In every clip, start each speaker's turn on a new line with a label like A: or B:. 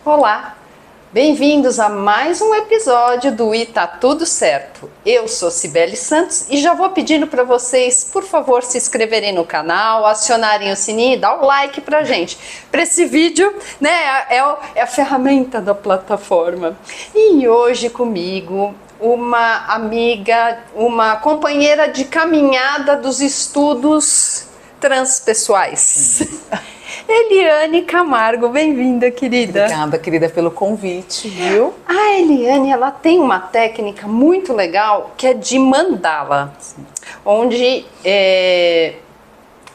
A: Olá, bem-vindos a mais um episódio do E Tá Tudo Certo. Eu sou Cibele Santos e já vou pedindo para vocês, por favor, se inscreverem no canal, acionarem o sininho e dar o like pra gente. Para esse vídeo, né, é a ferramenta da plataforma. E hoje comigo, uma amiga, uma companheira de caminhada dos estudos transpessoais. Eliane Camargo, bem-vinda, querida.
B: Obrigada, querida, pelo convite, viu?
A: A Eliane, ela tem uma técnica muito legal que é de mandala, onde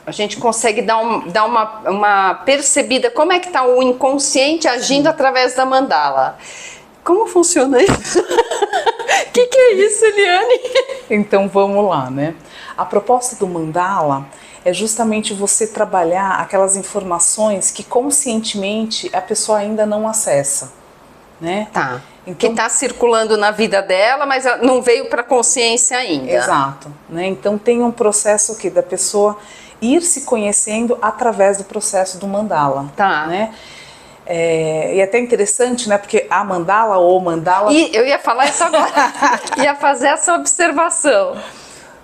A: a gente consegue dar uma percebida como é que está o inconsciente agindo através da mandala. Como funciona isso? O que é isso, Eliane?
B: Então vamos lá, né? A proposta do mandala é justamente você trabalhar aquelas informações que conscientemente a pessoa ainda não acessa, né?
A: Tá.
B: Então,
A: que está circulando na vida dela, mas não veio para a consciência ainda.
B: Exato, né? Então tem um processo aqui da pessoa ir se conhecendo através do processo do mandala,
A: tá,
B: né? E é até interessante, né? Porque a mandala ou mandala...
A: E eu ia falar isso agora, ia fazer essa observação.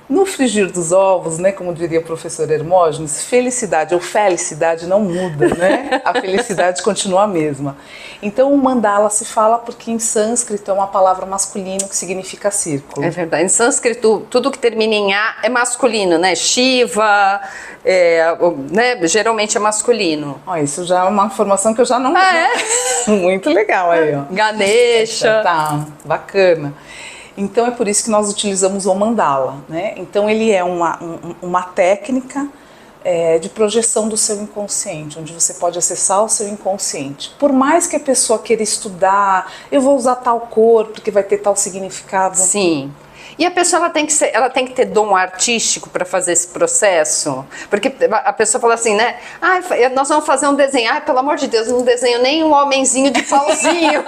B: No frigir dos ovos, né, como diria o professor Hermógenes, felicidade ou felicidade não muda, né? A felicidade continua a mesma. Então o mandala se fala porque em sânscrito é uma palavra masculina que significa círculo.
A: É verdade, em sânscrito tudo que termina em A é masculino, né? Shiva, né? Geralmente é masculino.
B: Ó, isso já é uma informação que eu já não... Muito legal aí, ó.
A: Ganesha.
B: Tá, bacana. Então é por isso que nós utilizamos o mandala, né? Então ele é uma técnica de projeção do seu inconsciente, onde você pode acessar o seu inconsciente. Por mais que a pessoa queira estudar, eu vou usar tal cor porque vai ter tal significado.
A: Sim. E a pessoa ela tem que ter dom artístico para fazer esse processo? Porque a pessoa fala assim, né? Ah, nós vamos fazer um desenho. Ah, pelo amor de Deus, eu não desenho nem um homenzinho de pauzinho.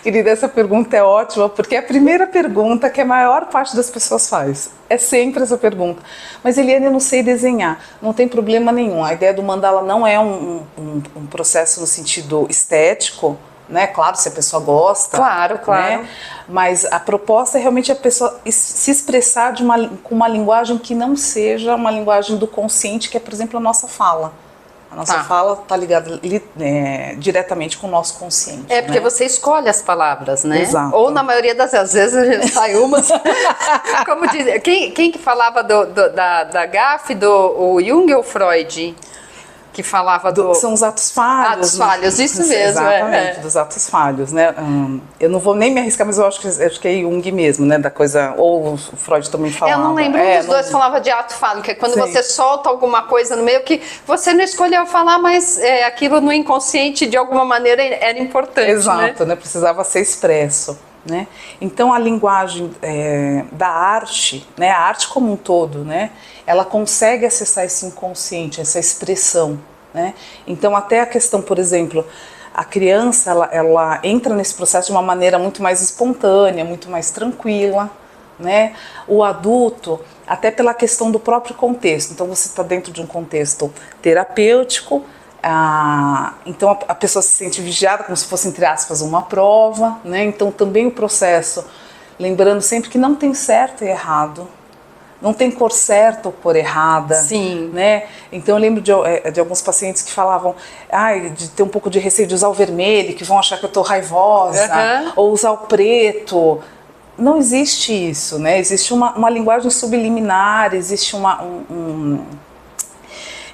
B: Querida, essa pergunta é ótima, porque é a primeira pergunta que a maior parte das pessoas faz. É sempre essa pergunta. Mas, Eliane, eu não sei desenhar. Não tem problema nenhum. A ideia do mandala não é um processo no sentido estético, né? Claro, se a pessoa gosta.
A: Claro, claro.
B: Né? Mas a proposta é realmente a pessoa se expressar com uma linguagem que não seja uma linguagem do consciente, que é, por exemplo, a nossa fala. A nossa fala está ligada diretamente com o nosso consciente.
A: É, porque
B: né?
A: Você escolhe as palavras, né?
B: Exato.
A: Ou na maioria das vezes a gente sai umas. Como diz, quem que falava da gafe, o Jung ou Freud? Que falava
B: São os atos falhos.
A: Atos falhos, isso mesmo.
B: Exatamente, dos atos falhos, né? Eu não vou nem me arriscar, mas eu acho que é Jung mesmo, né? Da coisa, ou o Freud também falava.
A: Eu não lembro, um dos dois falava de ato falho, que é quando você solta alguma coisa no meio que você não escolheu falar, mas aquilo no inconsciente de alguma maneira era importante.
B: Exato, né? Precisava ser expresso. Né? Então a linguagem da arte, né? A arte como um todo, né? Ela consegue acessar esse inconsciente, essa expressão, né? Então até a questão, por exemplo, a criança ela entra nesse processo de uma maneira muito mais espontânea, muito mais tranquila, né? O adulto, até pela questão do próprio contexto, então você está dentro de um contexto terapêutico. Então a pessoa se sente vigiada como se fosse, entre aspas, uma prova, né? Então também o processo, lembrando sempre que não tem certo e errado, não tem cor certa ou cor errada.
A: Sim.
B: Né? Então eu lembro de alguns pacientes que falavam de ter um pouco de receio de usar o vermelho, que vão achar que eu estou raivosa, ou usar o preto. Não existe isso, né? Existe uma linguagem subliminar, existe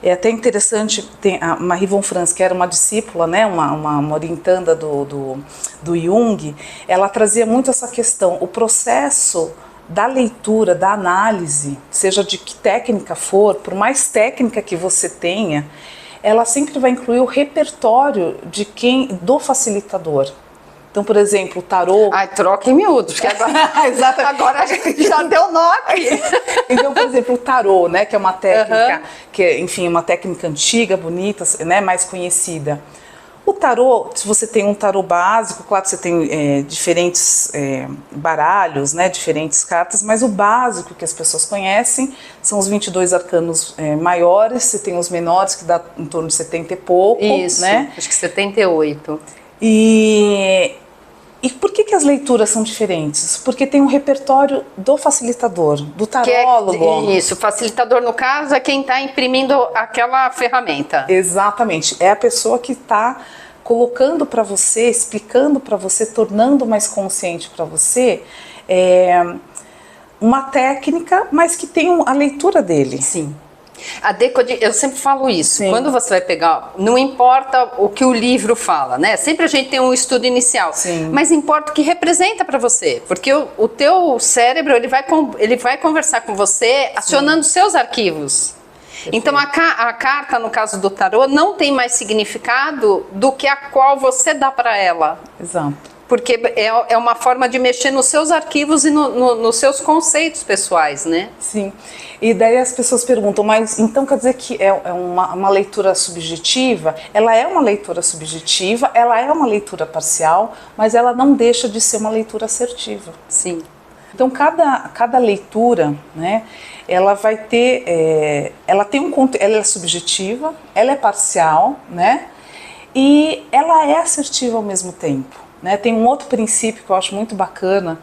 B: É até interessante, tem a Marie von Franz, que era uma discípula, né, uma orientanda do Jung, ela trazia muito essa questão, o processo da leitura, da análise, seja de que técnica for, por mais técnica que você tenha, ela sempre vai incluir o repertório do facilitador. Então, por exemplo, o tarô...
A: Ai, troca em miúdos, porque agora a gente já deu nó aqui.
B: Então, por exemplo, o tarô, né, que é uma técnica, que é, enfim, uma técnica antiga, bonita, né, mais conhecida. O tarô, se você tem um tarô básico, claro que você tem diferentes baralhos, né, diferentes cartas, mas o básico que as pessoas conhecem são os 22 arcanos maiores, você tem os menores que dá em torno de 70 e pouco.
A: Isso, né? Acho que 78.
B: E por que as leituras são diferentes? Porque tem um repertório do facilitador, do tarólogo.
A: Isso, o facilitador, no caso, é quem está imprimindo aquela ferramenta.
B: Exatamente, é a pessoa que está colocando para você, explicando para você, tornando mais consciente para você uma técnica, mas que tem a leitura dele.
A: Sim. A decodificação, eu sempre falo isso,
B: Sim.
A: Quando você vai pegar, não importa o que o livro fala, né? Sempre a gente tem um estudo inicial,
B: Sim.
A: Mas importa o que representa para você, porque o teu cérebro, ele vai conversar com você, acionando seus arquivos. Perfeito. Então a carta, no caso do tarô, não tem mais significado do que a qual você dá para ela.
B: Exato.
A: Porque é uma forma de mexer nos seus arquivos e nos seus conceitos pessoais, né?
B: Sim. E daí as pessoas perguntam, mas então quer dizer que é uma leitura subjetiva? Ela é uma leitura subjetiva, ela é uma leitura parcial, mas ela não deixa de ser uma leitura assertiva.
A: Sim.
B: Então cada leitura, né, ela vai ter, ela é subjetiva, ela é parcial, né, e ela é assertiva ao mesmo tempo. Né? Tem um outro princípio que eu acho muito bacana,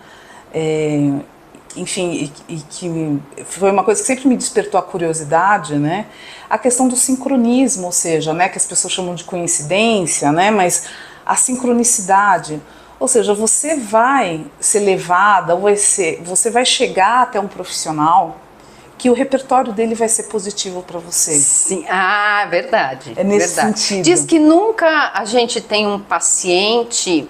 B: enfim, e que foi uma coisa que sempre me despertou a curiosidade, né? A questão do sincronismo, ou seja, né, que as pessoas chamam de coincidência, né, mas a sincronicidade, ou seja, você vai ser levada, você vai chegar até um profissional que o repertório dele vai ser positivo para você.
A: Sim, verdade.
B: É nesse sentido.
A: Diz que nunca a gente tem um paciente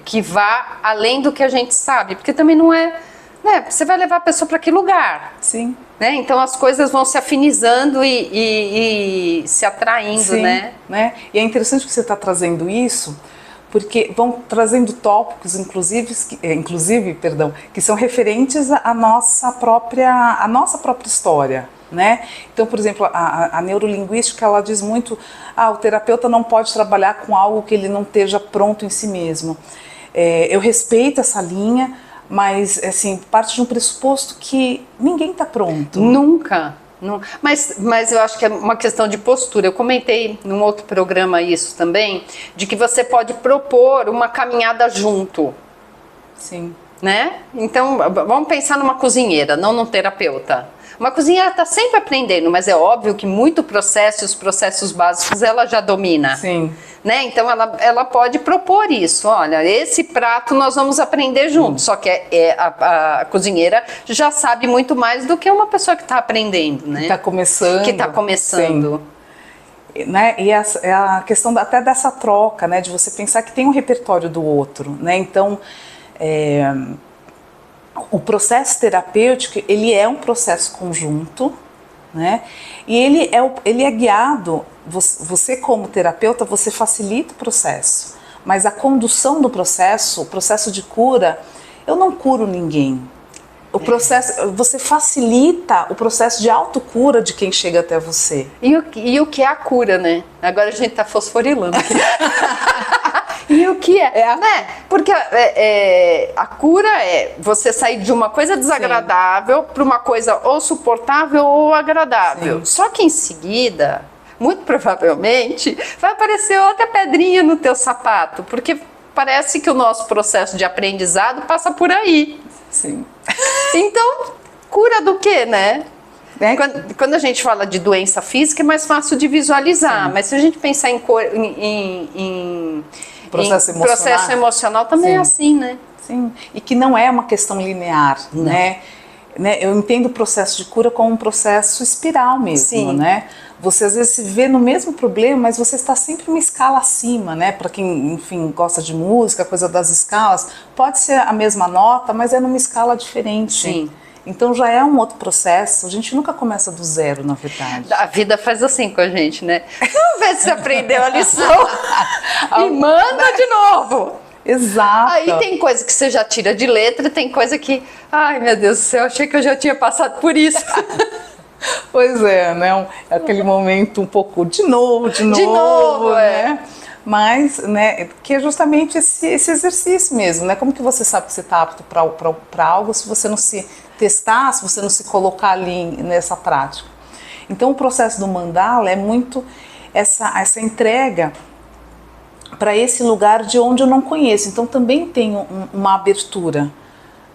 A: que vá além do que a gente sabe, porque também não é, né? Você vai levar a pessoa para que lugar?
B: Sim.
A: Né? Então as coisas vão se afinizando e se atraindo,
B: sim,
A: né?
B: E é interessante que você está trazendo isso, porque vão trazendo tópicos, inclusive, que são referentes à nossa própria história. Né? Então, por exemplo, a neurolinguística, ela diz muito, o terapeuta não pode trabalhar com algo que ele não esteja pronto em si mesmo. Eu respeito essa linha, mas assim, parte de um pressuposto que ninguém está pronto.
A: Nunca. Mas eu acho que é uma questão de postura. Eu comentei num outro programa isso também, de que você pode propor uma caminhada junto.
B: Sim.
A: Né? Então, vamos pensar numa cozinheira, não num terapeuta. Uma cozinheira está sempre aprendendo, mas é óbvio que muito processo, os processos básicos, ela já domina.
B: Sim.
A: Né? Então, ela pode propor isso. Olha, esse prato nós vamos aprender juntos. Só que a cozinheira já sabe muito mais do que uma pessoa que está aprendendo. Né?
B: Que está começando.
A: Que está começando.
B: Sim. Né? E é a questão até dessa troca, né? De você pensar que tem um repertório do outro. Né? Então, o processo terapêutico, ele é um processo conjunto, né? E ele é guiado, você como terapeuta, você facilita o processo, mas a condução do processo, o processo de cura, eu não curo ninguém. O processo, você facilita o processo de autocura de quem chega até você.
A: E o que é a cura, né? Agora a gente tá fosforilando aqui. E o que é? Né? Porque a cura é você sair de uma coisa desagradável para uma coisa ou suportável ou agradável. Sim. Só que em seguida, muito provavelmente, vai aparecer outra pedrinha no teu sapato, porque parece que o nosso processo de aprendizado passa por aí.
B: Sim.
A: Então, cura do quê, né? Quando a gente fala de doença física é mais fácil de visualizar, mas se a gente pensar em processo emocional também é assim, né?
B: Sim, e que não é uma questão linear, né? Eu entendo o processo de cura como um processo espiral mesmo, Sim. né? Você às vezes se vê no mesmo problema, mas você está sempre uma escala acima, né? Para quem, enfim, gosta de música, coisa das escalas, pode ser a mesma nota, mas é numa escala diferente.
A: Sim.
B: Então já é um outro processo, a gente nunca começa do zero, na verdade.
A: A vida faz assim com a gente, né? Vamos ver se você aprendeu a lição e manda de novo.
B: Exato.
A: Aí tem coisa que você já tira de letra, tem coisa que, ai meu Deus do céu, achei que eu já tinha passado por isso.
B: Pois é, né? Aquele momento um pouco de novo, né? mas, né, que é justamente esse exercício mesmo, né? Como que você sabe que você está apto para algo se você não se testar, se você não se colocar ali nessa prática? Então o processo do mandala é muito essa entrega para esse lugar de onde eu não conheço, então também tenho uma abertura,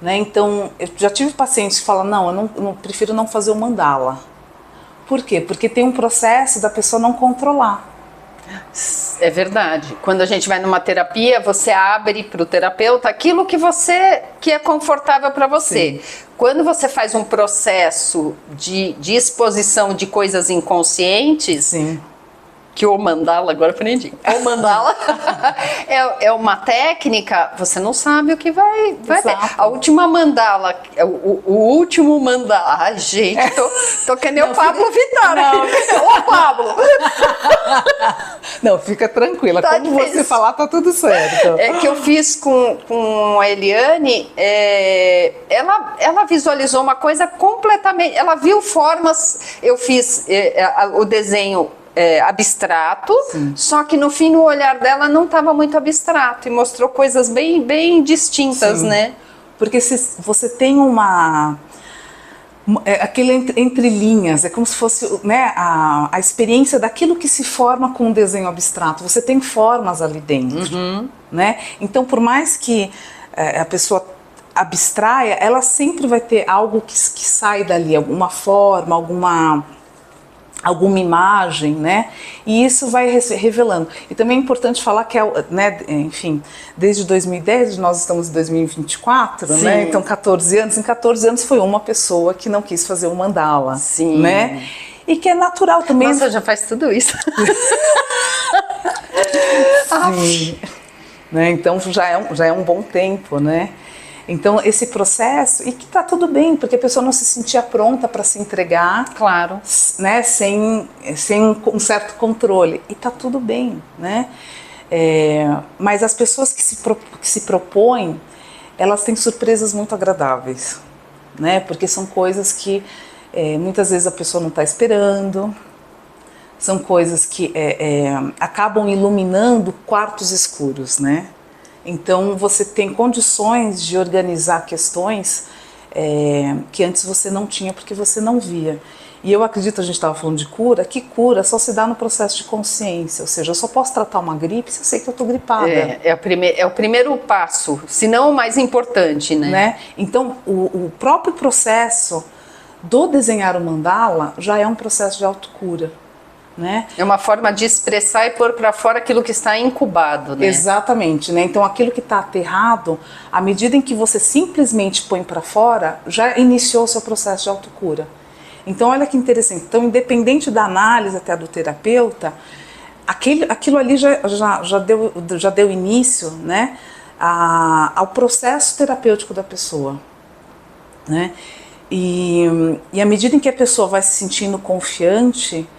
B: né? Então eu já tive pacientes que falam, não, eu não prefiro não fazer o mandala. Por quê? Porque tem um processo da pessoa não controlar.
A: É verdade. Quando a gente vai numa terapia, você abre para o terapeuta aquilo que é confortável para você. Sim. Quando você faz um processo de exposição de coisas inconscientes, sim, que o mandala, agora aprendi, o mandala é uma técnica, você não sabe o que vai ter. A última mandala, o último mandala, ai gente, tô que nem o Pablo Vittar. Ô Pablo!
B: Não, fica tranquila, tá, como você falar tá tudo certo.
A: É que eu fiz com a Eliane, ela visualizou uma coisa completamente, ela viu formas, eu fiz o desenho abstrato, sim, só que no fim o olhar dela não estava muito abstrato e mostrou coisas bem, bem distintas, sim, né?
B: Porque se você tem aquele entre linhas, é como se fosse, né, a experiência daquilo que se forma com um desenho abstrato. Você tem formas ali dentro, uhum, né? Então, por mais que a pessoa abstraia, ela sempre vai ter algo que sai dali, alguma forma, alguma imagem, né? E isso vai revelando. E também é importante falar que, né, enfim, desde 2010, nós estamos em 2024, sim, né? Então 14 anos, em 14 anos foi uma pessoa que não quis fazer o mandala, sim, né? E que é natural também.
A: Nossa, já faz tudo isso.
B: Sim. Né? Então já é um bom tempo, né? Então esse processo, e que tá tudo bem, porque a pessoa não se sentia pronta para se entregar,
A: claro,
B: né, sem um certo controle, e tá tudo bem, né? Mas as pessoas que se propõem, elas têm surpresas muito agradáveis, né? Porque são coisas que muitas vezes a pessoa não está esperando, são coisas que acabam iluminando quartos escuros, né? Então você tem condições de organizar questões que antes você não tinha porque você não via. E eu acredito, a gente estava falando de cura, que cura só se dá no processo de consciência, ou seja, eu só posso tratar uma gripe se eu sei que eu estou gripada.
A: É o primeiro passo, se não o mais importante, né?
B: Então o próprio processo do desenhar o mandala já é um processo de autocura. Né?
A: É uma forma de expressar e pôr para fora aquilo que está incubado, né?
B: Exatamente, né? Então aquilo que está aterrado, à medida em que você simplesmente põe para fora, já iniciou o seu processo de autocura. Então olha que interessante, então independente da análise até do terapeuta, aquilo ali já deu início, né, ao processo terapêutico da pessoa, né? E à medida em que a pessoa vai se sentindo confiante,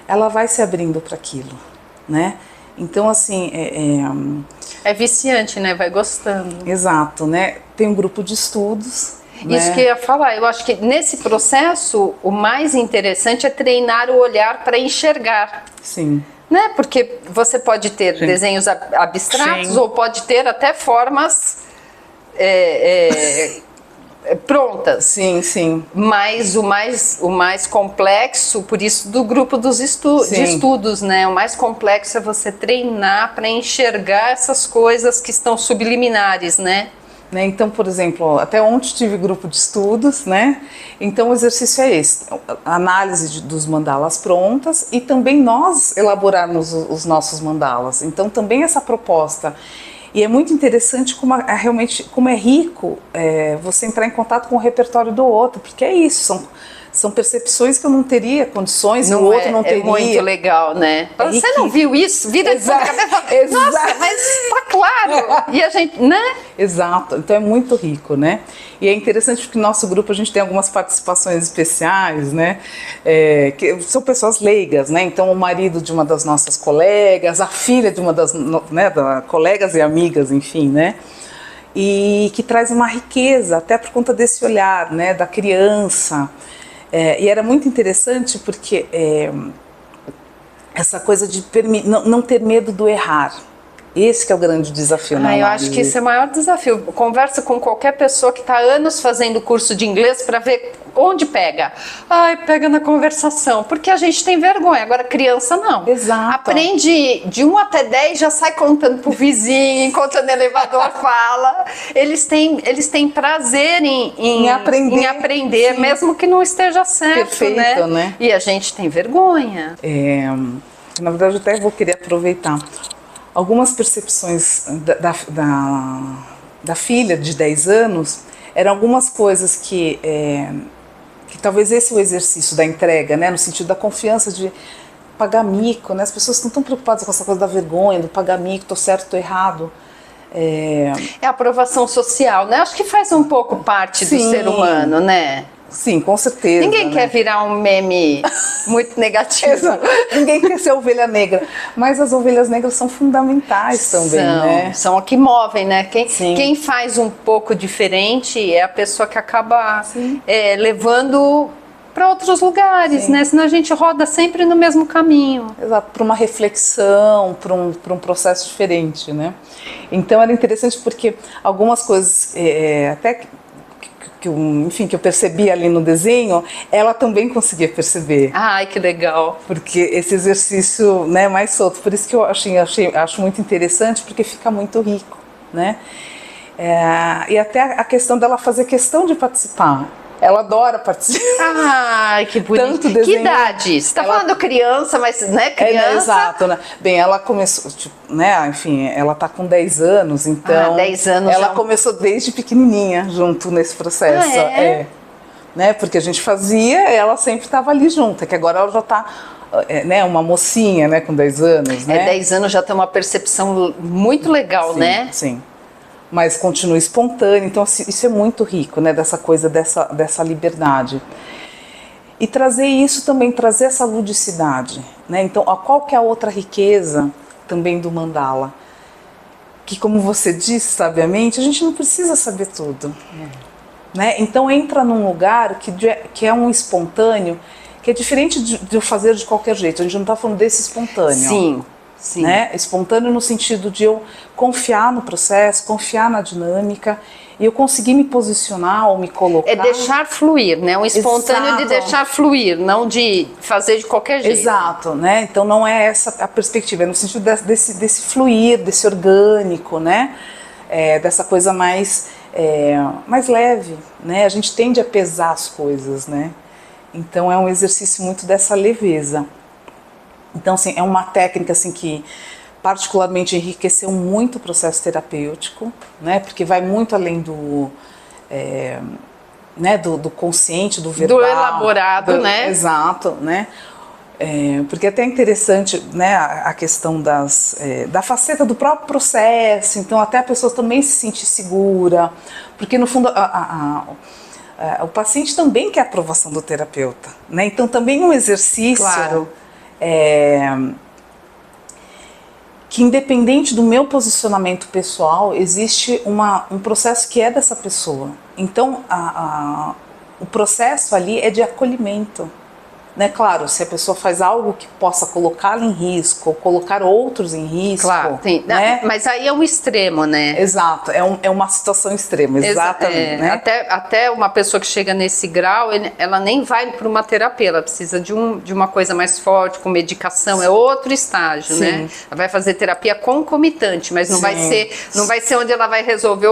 B: ela vai se abrindo para aquilo, né? Então, assim...
A: É viciante, né? Vai gostando.
B: Exato, né? Tem um grupo de estudos...
A: Isso, né, que eu ia falar. Eu acho que nesse processo, o mais interessante é treinar o olhar para enxergar.
B: Sim.
A: Né? Porque você pode ter, sim, desenhos abstratos, sim, ou pode ter até formas... prontas.
B: Sim, sim.
A: Mas o mais complexo, por isso do grupo de estudos, né? O mais complexo é você treinar para enxergar essas coisas que estão subliminares, né?
B: Então, por exemplo, até ontem tive grupo de estudos, né? Então o exercício é esse, a análise dos mandalas prontas e também nós elaborarmos os nossos mandalas. Então também essa proposta. E é muito interessante realmente como é rico você entrar em contato com o repertório do outro, porque é isso, são percepções que eu não teria condições, o outro não teria.
A: É muito legal, né? Você não viu isso? Vira de ponta cabeça. Nossa, mas tá claro. E a gente, né?
B: Exato, então é muito rico, né? E é interessante porque no nosso grupo a gente tem algumas participações especiais, né? Que são pessoas leigas, né? Então o marido de uma das nossas colegas, a filha de uma das, né, colegas e amigas, enfim, né? E que traz uma riqueza, até por conta desse olhar, né, da criança. E era muito interessante porque essa coisa de não ter medo do errar. Esse que é o grande desafio na
A: Eu
B: análise.
A: acho que esse é o maior desafio. Conversa com qualquer pessoa que está há anos fazendo curso de inglês para ver onde pega. Pega na conversação, porque a gente tem vergonha. Agora, criança não.
B: Exato.
A: Aprende de 1 até 10, já sai contando pro vizinho, enquanto no elevador fala. Eles têm prazer em aprender mesmo que não esteja certo.
B: Perfeito, né?
A: E a gente tem vergonha.
B: Na verdade, eu até vou querer aproveitar. Algumas percepções da filha de 10 anos eram algumas coisas que talvez esse é o exercício da entrega, né? No sentido da confiança de pagar mico, né? As pessoas estão tão preocupadas com essa coisa da vergonha, do pagar mico, tô certo, tô errado.
A: É a aprovação social, né? Acho que faz um pouco parte do ser humano, né?
B: Sim, com certeza.
A: Ninguém quer virar um meme muito negativo.
B: Exato. Ninguém quer ser ovelha negra. Mas as ovelhas negras são fundamentais também, né?
A: São a que movem, né? Quem faz um pouco diferente é a pessoa que acaba levando para outros lugares, né? Senão a gente roda sempre no mesmo caminho.
B: Exato, para uma reflexão, para um processo diferente, né? Então era interessante porque algumas coisas, até que eu percebi ali no desenho, ela também conseguia perceber.
A: Ai, que legal.
B: Porque esse exercício, né, mais solto, por isso que eu acho muito interessante, porque fica muito rico, né? E até a questão dela fazer questão de participar. Ela adora participar.
A: Ai, que bonito.
B: Tanto desenho,
A: que idade? Você está falando criança, mas né, criança?
B: Exato, né? Bem, ela começou, né, enfim, ela tá com 10 anos, então
A: 10 anos
B: ela começou desde pequenininha junto nesse processo. Né? Porque a gente fazia, ela sempre estava ali junto, que agora ela já está né, uma mocinha, né, com 10 anos, né?
A: 10 anos já tem uma percepção muito legal,
B: sim,
A: né?
B: Sim. Mas continua espontâneo, então isso é muito rico, né, dessa coisa, dessa liberdade. E trazer isso também, trazer essa ludicidade, né? Então, qual que é a outra riqueza também do mandala? Que, como você disse sabiamente, a gente não precisa saber tudo, né? Então entra num lugar que é um espontâneo, que é diferente de eu fazer de qualquer jeito. A gente não está falando desse espontâneo.
A: Sim.
B: Né? Espontâneo no sentido de eu confiar no processo, confiar na dinâmica e eu conseguir me posicionar ou me colocar.
A: É deixar fluir, né? Um espontâneo. Exato. De deixar fluir, não de fazer de qualquer jeito.
B: Exato, né? Então não é essa a perspectiva, é no sentido desse fluir, desse orgânico, né? Dessa coisa mais leve, né? A gente tende a pesar as coisas, né? Então é um exercício muito dessa leveza. Então, assim, é uma técnica assim, que particularmente enriqueceu muito o processo terapêutico, né? Porque vai muito além do consciente, do verbal.
A: Do elaborado, né?
B: Exato, né? Porque é até interessante, né, a questão da faceta do próprio processo, então até a pessoa também se sentir segura, porque no fundo o paciente também quer a aprovação do terapeuta, né? Então também um exercício...
A: Claro.
B: Que independente do meu posicionamento pessoal, existe um processo que é dessa pessoa. Então, o processo ali é de acolhimento. Né? Claro, se a pessoa faz algo que possa colocá-la em risco, ou colocar outros em risco.
A: Claro, tem, né? Mas aí é um extremo, né?
B: Exato, é uma situação extrema, exatamente. Né?
A: Até uma pessoa que chega nesse grau, ela nem vai para uma terapia, ela precisa de uma coisa mais forte, com medicação, é outro estágio, sim, né? Ela vai fazer terapia concomitante, mas não, vai ser onde ela vai resolver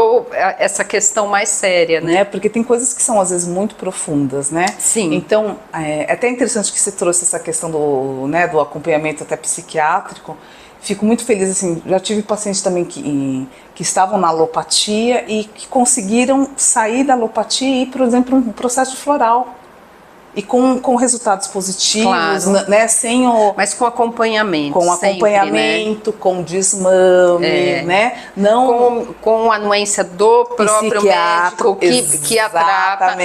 A: essa questão mais séria, né?
B: Porque tem coisas que são às vezes muito profundas, né?
A: Sim.
B: Então, é até interessante que você trouxe essa questão do acompanhamento até psiquiátrico. Fico muito feliz, assim, já tive pacientes também que estavam na alopatia e que conseguiram sair da alopatia e ir, por exemplo, um processo floral. E com resultados positivos, claro, né?
A: Mas com acompanhamento.
B: Com acompanhamento, sempre, né? Com desmame, né? Não
A: com a anuência do próprio médico que a trata.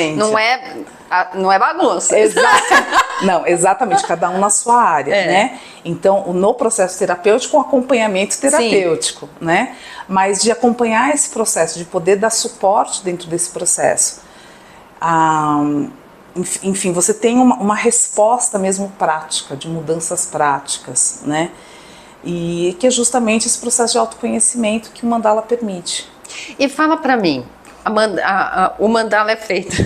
A: Não é bagunça.
B: Não, exatamente, cada um na sua área, né? Então, no processo terapêutico, um acompanhamento terapêutico, sim, né? Mas de acompanhar esse processo, de poder dar suporte dentro desse processo. enfim, você tem uma resposta mesmo prática, de mudanças práticas, né? E que é justamente esse processo de autoconhecimento que o mandala permite.
A: E fala para mim, o mandala é feito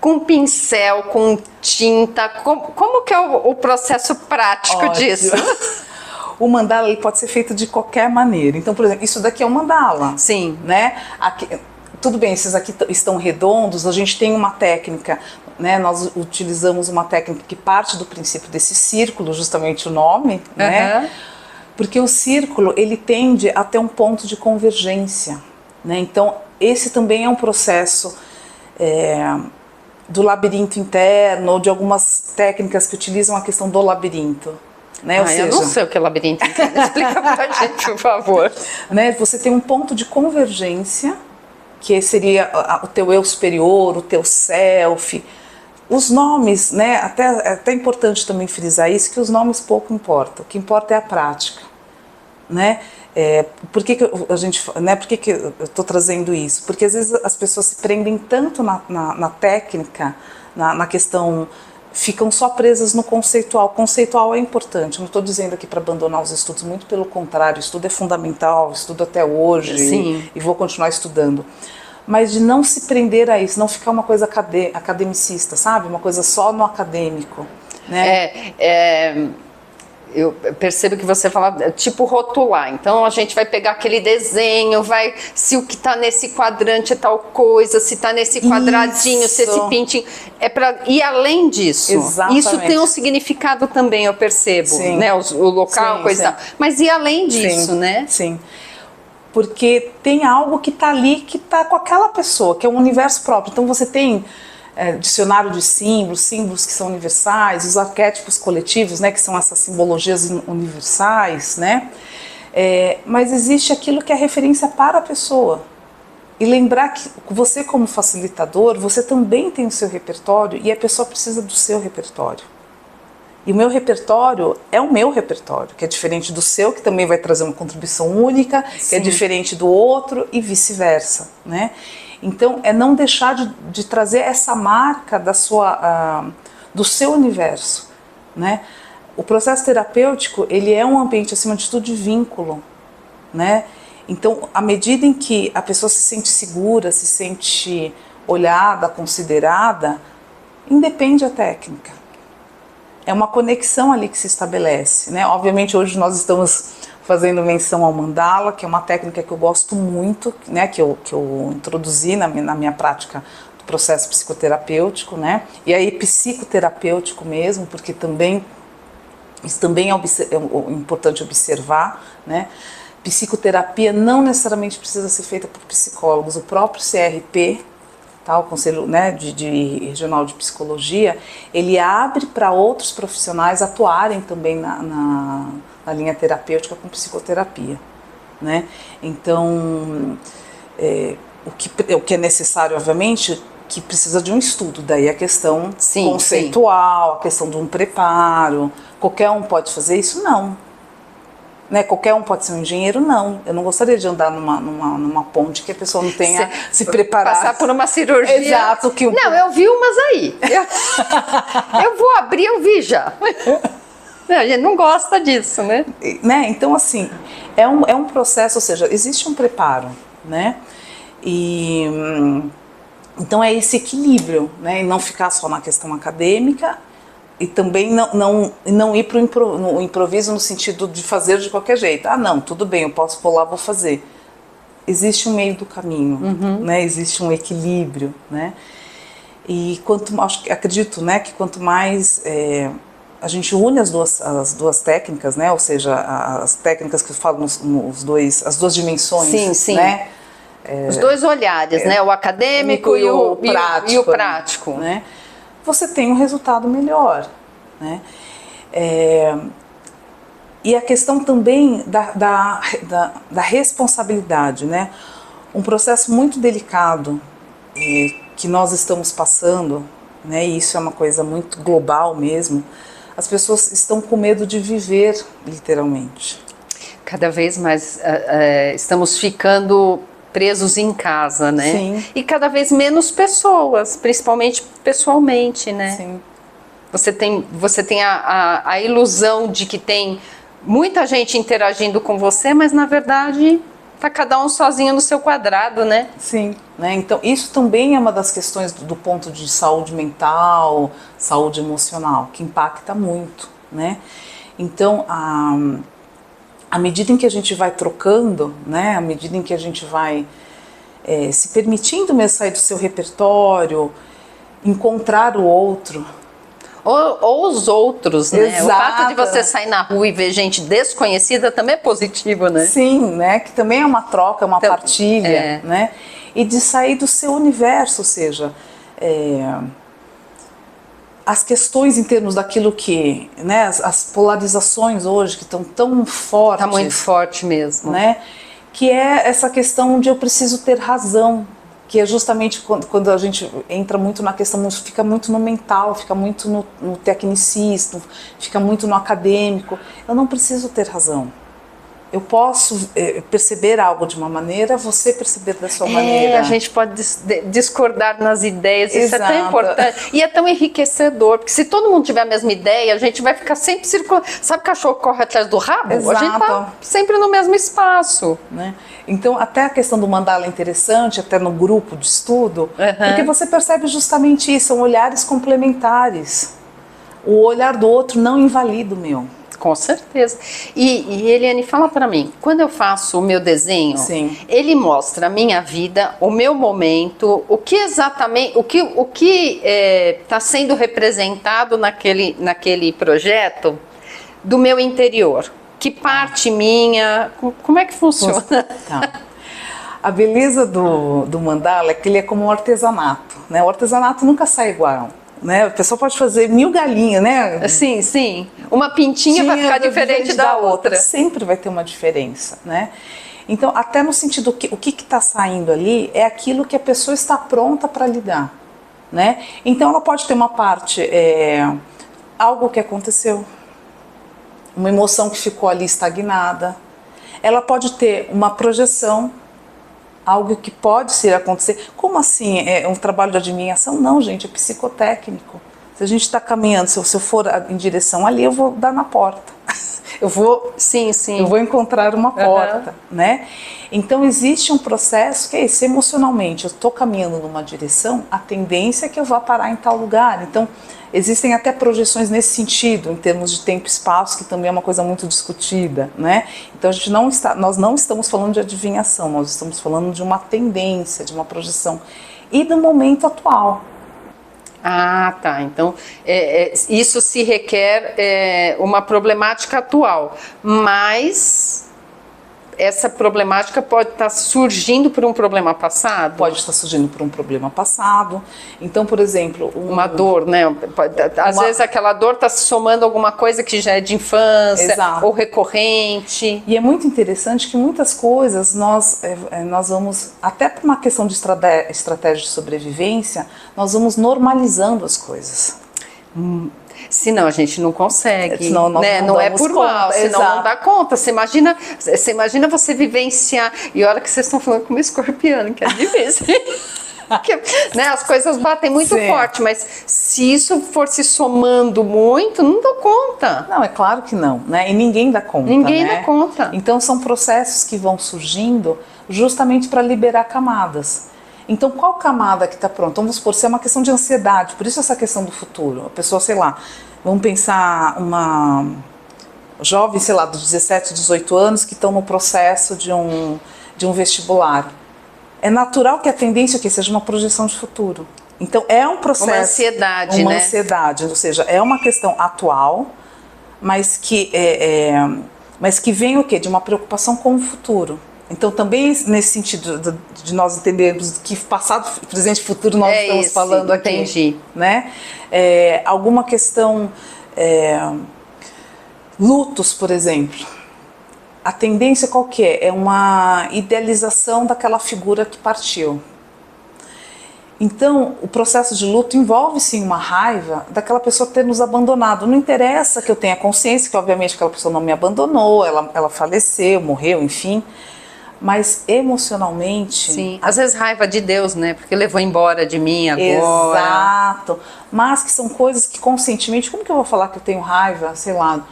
A: com pincel, com tinta, como que é o processo prático disso?
B: O mandala ele pode ser feito de qualquer maneira. Então, por exemplo, isso daqui é um mandala.
A: Sim.
B: Né? Aqui, tudo bem, esses aqui estão redondos, a gente tem uma técnica, né? Nós utilizamos uma técnica que parte do princípio desse círculo, justamente o nome, né? Porque o círculo, ele tende a ter um ponto de convergência, né? Então, esse também é um processo do labirinto interno, ou de algumas técnicas que utilizam a questão do labirinto. Né? Ou seja,
A: eu não sei o que é labirinto interno, explica pra gente, por favor.
B: Né? Você tem um ponto de convergência, que seria o teu eu superior, o teu self. Os nomes, né? É até importante também frisar isso, que os nomes pouco importam, o que importa é a prática. Né? Por que eu estou trazendo isso? Porque às vezes as pessoas se prendem tanto na técnica, na questão, ficam só presas no conceitual. O conceitual é importante, não estou dizendo aqui para abandonar os estudos, muito pelo contrário, o estudo é fundamental, estudo até hoje e vou continuar estudando. Mas de não se prender a isso, não ficar uma coisa academicista, sabe? Uma coisa só no acadêmico. Né?
A: Eu percebo que você fala, tipo rotular, então a gente vai pegar aquele desenho, se o que está nesse quadrante é tal coisa, se está nesse quadradinho, se esse pintinho, é para ir além disso.
B: Exatamente.
A: Isso tem um significado também, eu percebo, né? O local, coisa e tal, mas ir além disso, né?
B: Sim, porque tem algo que está ali, que está com aquela pessoa, que é um universo próprio, então você tem dicionário de símbolos que são universais, os arquétipos coletivos, né, que são essas simbologias universais, né? Mas existe aquilo que é referência para a pessoa. E lembrar que você, como facilitador, você também tem o seu repertório e a pessoa precisa do seu repertório. E o meu repertório é o meu repertório, que é diferente do seu, que também vai trazer uma contribuição única, que é diferente do outro e vice-versa, né? Então, não deixar de trazer essa marca do seu universo, né? O processo terapêutico, ele é um ambiente, acima de tudo, de vínculo, né? Então, à medida em que a pessoa se sente segura, se sente olhada, considerada, independe a técnica. É uma conexão ali que se estabelece, né? Obviamente, hoje nós estamos fazendo menção ao mandala, que é uma técnica que eu gosto muito, né, que eu introduzi na minha prática do processo psicoterapêutico, né, e aí psicoterapêutico mesmo, porque isso também é importante observar, né. Psicoterapia não necessariamente precisa ser feita por psicólogos, o próprio CRP, tá, o Conselho, né, de Regional de Psicologia, ele abre para outros profissionais atuarem também na linha terapêutica com psicoterapia, né? Então, o que é necessário, obviamente, que precisa de um estudo, daí a questão conceitual, a questão de um preparo. Qualquer um pode fazer isso? Não. Né? Qualquer um pode ser um engenheiro? Não. Eu não gostaria de andar numa ponte que a pessoa não tenha se preparado.
A: Passar por uma cirurgia.
B: Exato.
A: Não, eu vi umas aí. Eu vou abrir, eu vi já. A gente não gosta disso, né?
B: Então, assim, é um processo, ou seja, existe um preparo, né? E então é esse equilíbrio, né? E não ficar só na questão acadêmica e também não ir para o improviso no sentido de fazer de qualquer jeito. Ah, não, tudo bem, eu posso pular, vou fazer. Existe um meio do caminho, né? Existe um equilíbrio, né? E acredito, né, que quanto mais a gente une as duas técnicas, né? Ou seja, as técnicas que eu falo as duas dimensões, né?
A: Os dois olhares, né? O acadêmico e o prático.
B: Né? Você tem um resultado melhor, né? E a questão também da responsabilidade, né? Um processo muito delicado que nós estamos passando, né? E isso é uma coisa muito global mesmo. As pessoas estão com medo de viver, literalmente.
A: Cada vez mais estamos ficando presos em casa, né?
B: Sim.
A: E cada vez menos pessoas, principalmente pessoalmente, né?
B: Sim.
A: Você tem a ilusão de que tem muita gente interagindo com você, mas na verdade tá cada um sozinho no seu quadrado, né?
B: Sim, né? Então isso também é uma das questões do ponto de saúde mental, saúde emocional, que impacta muito, né? Então, à medida em que a gente vai trocando, né? À medida em que a gente vai se permitindo mesmo sair do seu repertório, encontrar o outro.
A: Ou os outros, né?
B: Exato.
A: O fato de você sair na rua e ver gente desconhecida também é positivo, né?
B: Sim, né? Que também é uma troca, uma partilha, né? E de sair do seu universo, ou seja, as questões em termos daquilo que, né? As polarizações hoje que estão tão fortes.
A: Está muito forte mesmo.
B: Né? Que é essa questão de eu preciso ter razão. Que é justamente quando a gente entra muito na questão, fica muito no mental, fica muito no tecnicista, fica muito no acadêmico. Eu não preciso ter razão. Eu posso perceber algo de uma maneira, você perceber da sua maneira.
A: A gente pode discordar nas ideias,
B: Exato.
A: Isso é tão importante. E é tão enriquecedor, porque se todo mundo tiver a mesma ideia, a gente vai ficar sempre circulando. Sabe o cachorro corre atrás do rabo?
B: Exato.
A: A gente está sempre no mesmo espaço.
B: Né? Então, até a questão do mandala é interessante, até no grupo de estudo, porque você percebe justamente isso, são olhares complementares. O olhar do outro não invalida o meu.
A: Com certeza. E Eliane, fala para mim, quando eu faço o meu desenho,
B: Sim.
A: ele mostra a minha vida, o meu momento, o que exatamente, o que está sendo representado naquele projeto do meu interior. Que parte minha, como é que funciona?
B: Tá. A beleza do mandala é que ele é como um artesanato, né? O artesanato nunca sai igual. Né? A pessoa pode fazer 1000 galinhas, né?
A: Sim, sim. Uma pintinha vai ficar diferente da outra.
B: Sempre vai ter uma diferença, né? Então, até no sentido que o que está saindo ali é aquilo que a pessoa está pronta para lidar, né? Então, ela pode ter uma parte, algo que aconteceu, uma emoção que ficou ali estagnada. Ela pode ter uma projeção, algo que pode ser acontecer. Como assim? É um trabalho de adivinhação? Não, gente, é psicotécnico. Se a gente está caminhando, se eu for em direção ali, eu vou dar na porta. Eu vou encontrar uma porta, né? Então existe um processo que é esse, emocionalmente, eu estou caminhando numa direção, a tendência é que eu vá parar em tal lugar. Então existem até projeções nesse sentido, em termos de tempo e espaço, que também é uma coisa muito discutida, né? Então nós não estamos falando de adivinhação, nós estamos falando de uma tendência, de uma projeção e do momento atual.
A: Ah, tá. Então, isso se requer uma problemática atual, mas essa problemática pode estar surgindo por um problema passado?
B: Pode estar surgindo por um problema passado. Então, por exemplo...
A: Uma dor, né? Às vezes aquela dor está se somando a alguma coisa que já é de infância. Exato. Ou recorrente.
B: E é muito interessante que muitas coisas nós vamos, até por uma questão de estratégia de sobrevivência, nós vamos normalizando as coisas.
A: Senão a gente não consegue,
B: senão nós
A: não é por
B: conta,
A: mal, senão
B: exato.
A: não dá conta. Você imagina você vivenciar, e a hora que vocês estão falando com uma escorpiana, que é difícil. Né, as coisas batem muito forte, mas se isso for se somando muito, não dá conta.
B: Não, é claro que não, né? E ninguém dá conta.
A: Ninguém
B: né?
A: dá conta.
B: Então são processos que vão surgindo justamente para liberar camadas. Então, qual camada que está pronta? Vamos supor, se é uma questão de ansiedade, por isso essa questão do futuro. A pessoa, sei lá, vamos pensar uma jovem, sei lá, dos 17, 18 anos que estão no processo de um vestibular. É natural que a tendência aqui seja uma projeção de futuro. Então, é um processo...
A: Uma ansiedade,
B: uma
A: né?
B: ansiedade, ou seja, é uma questão atual, mas que vem o quê? De uma preocupação com o futuro. Então, também nesse sentido de nós entendermos que passado, presente e futuro nós estamos falando aqui.
A: Entendi.
B: Né? Alguma questão, lutos, por exemplo. A tendência qual que é? É uma idealização daquela figura que partiu. Então, o processo de luto envolve sim uma raiva daquela pessoa ter nos abandonado. Não interessa que eu tenha consciência que obviamente aquela pessoa não me abandonou, ela faleceu, morreu, enfim. mas emocionalmente...
A: Sim, às vezes raiva de Deus, né? Porque levou embora de mim agora.
B: Exato. Mas que são coisas que conscientemente... Como que eu vou falar que eu tenho raiva, sei lá,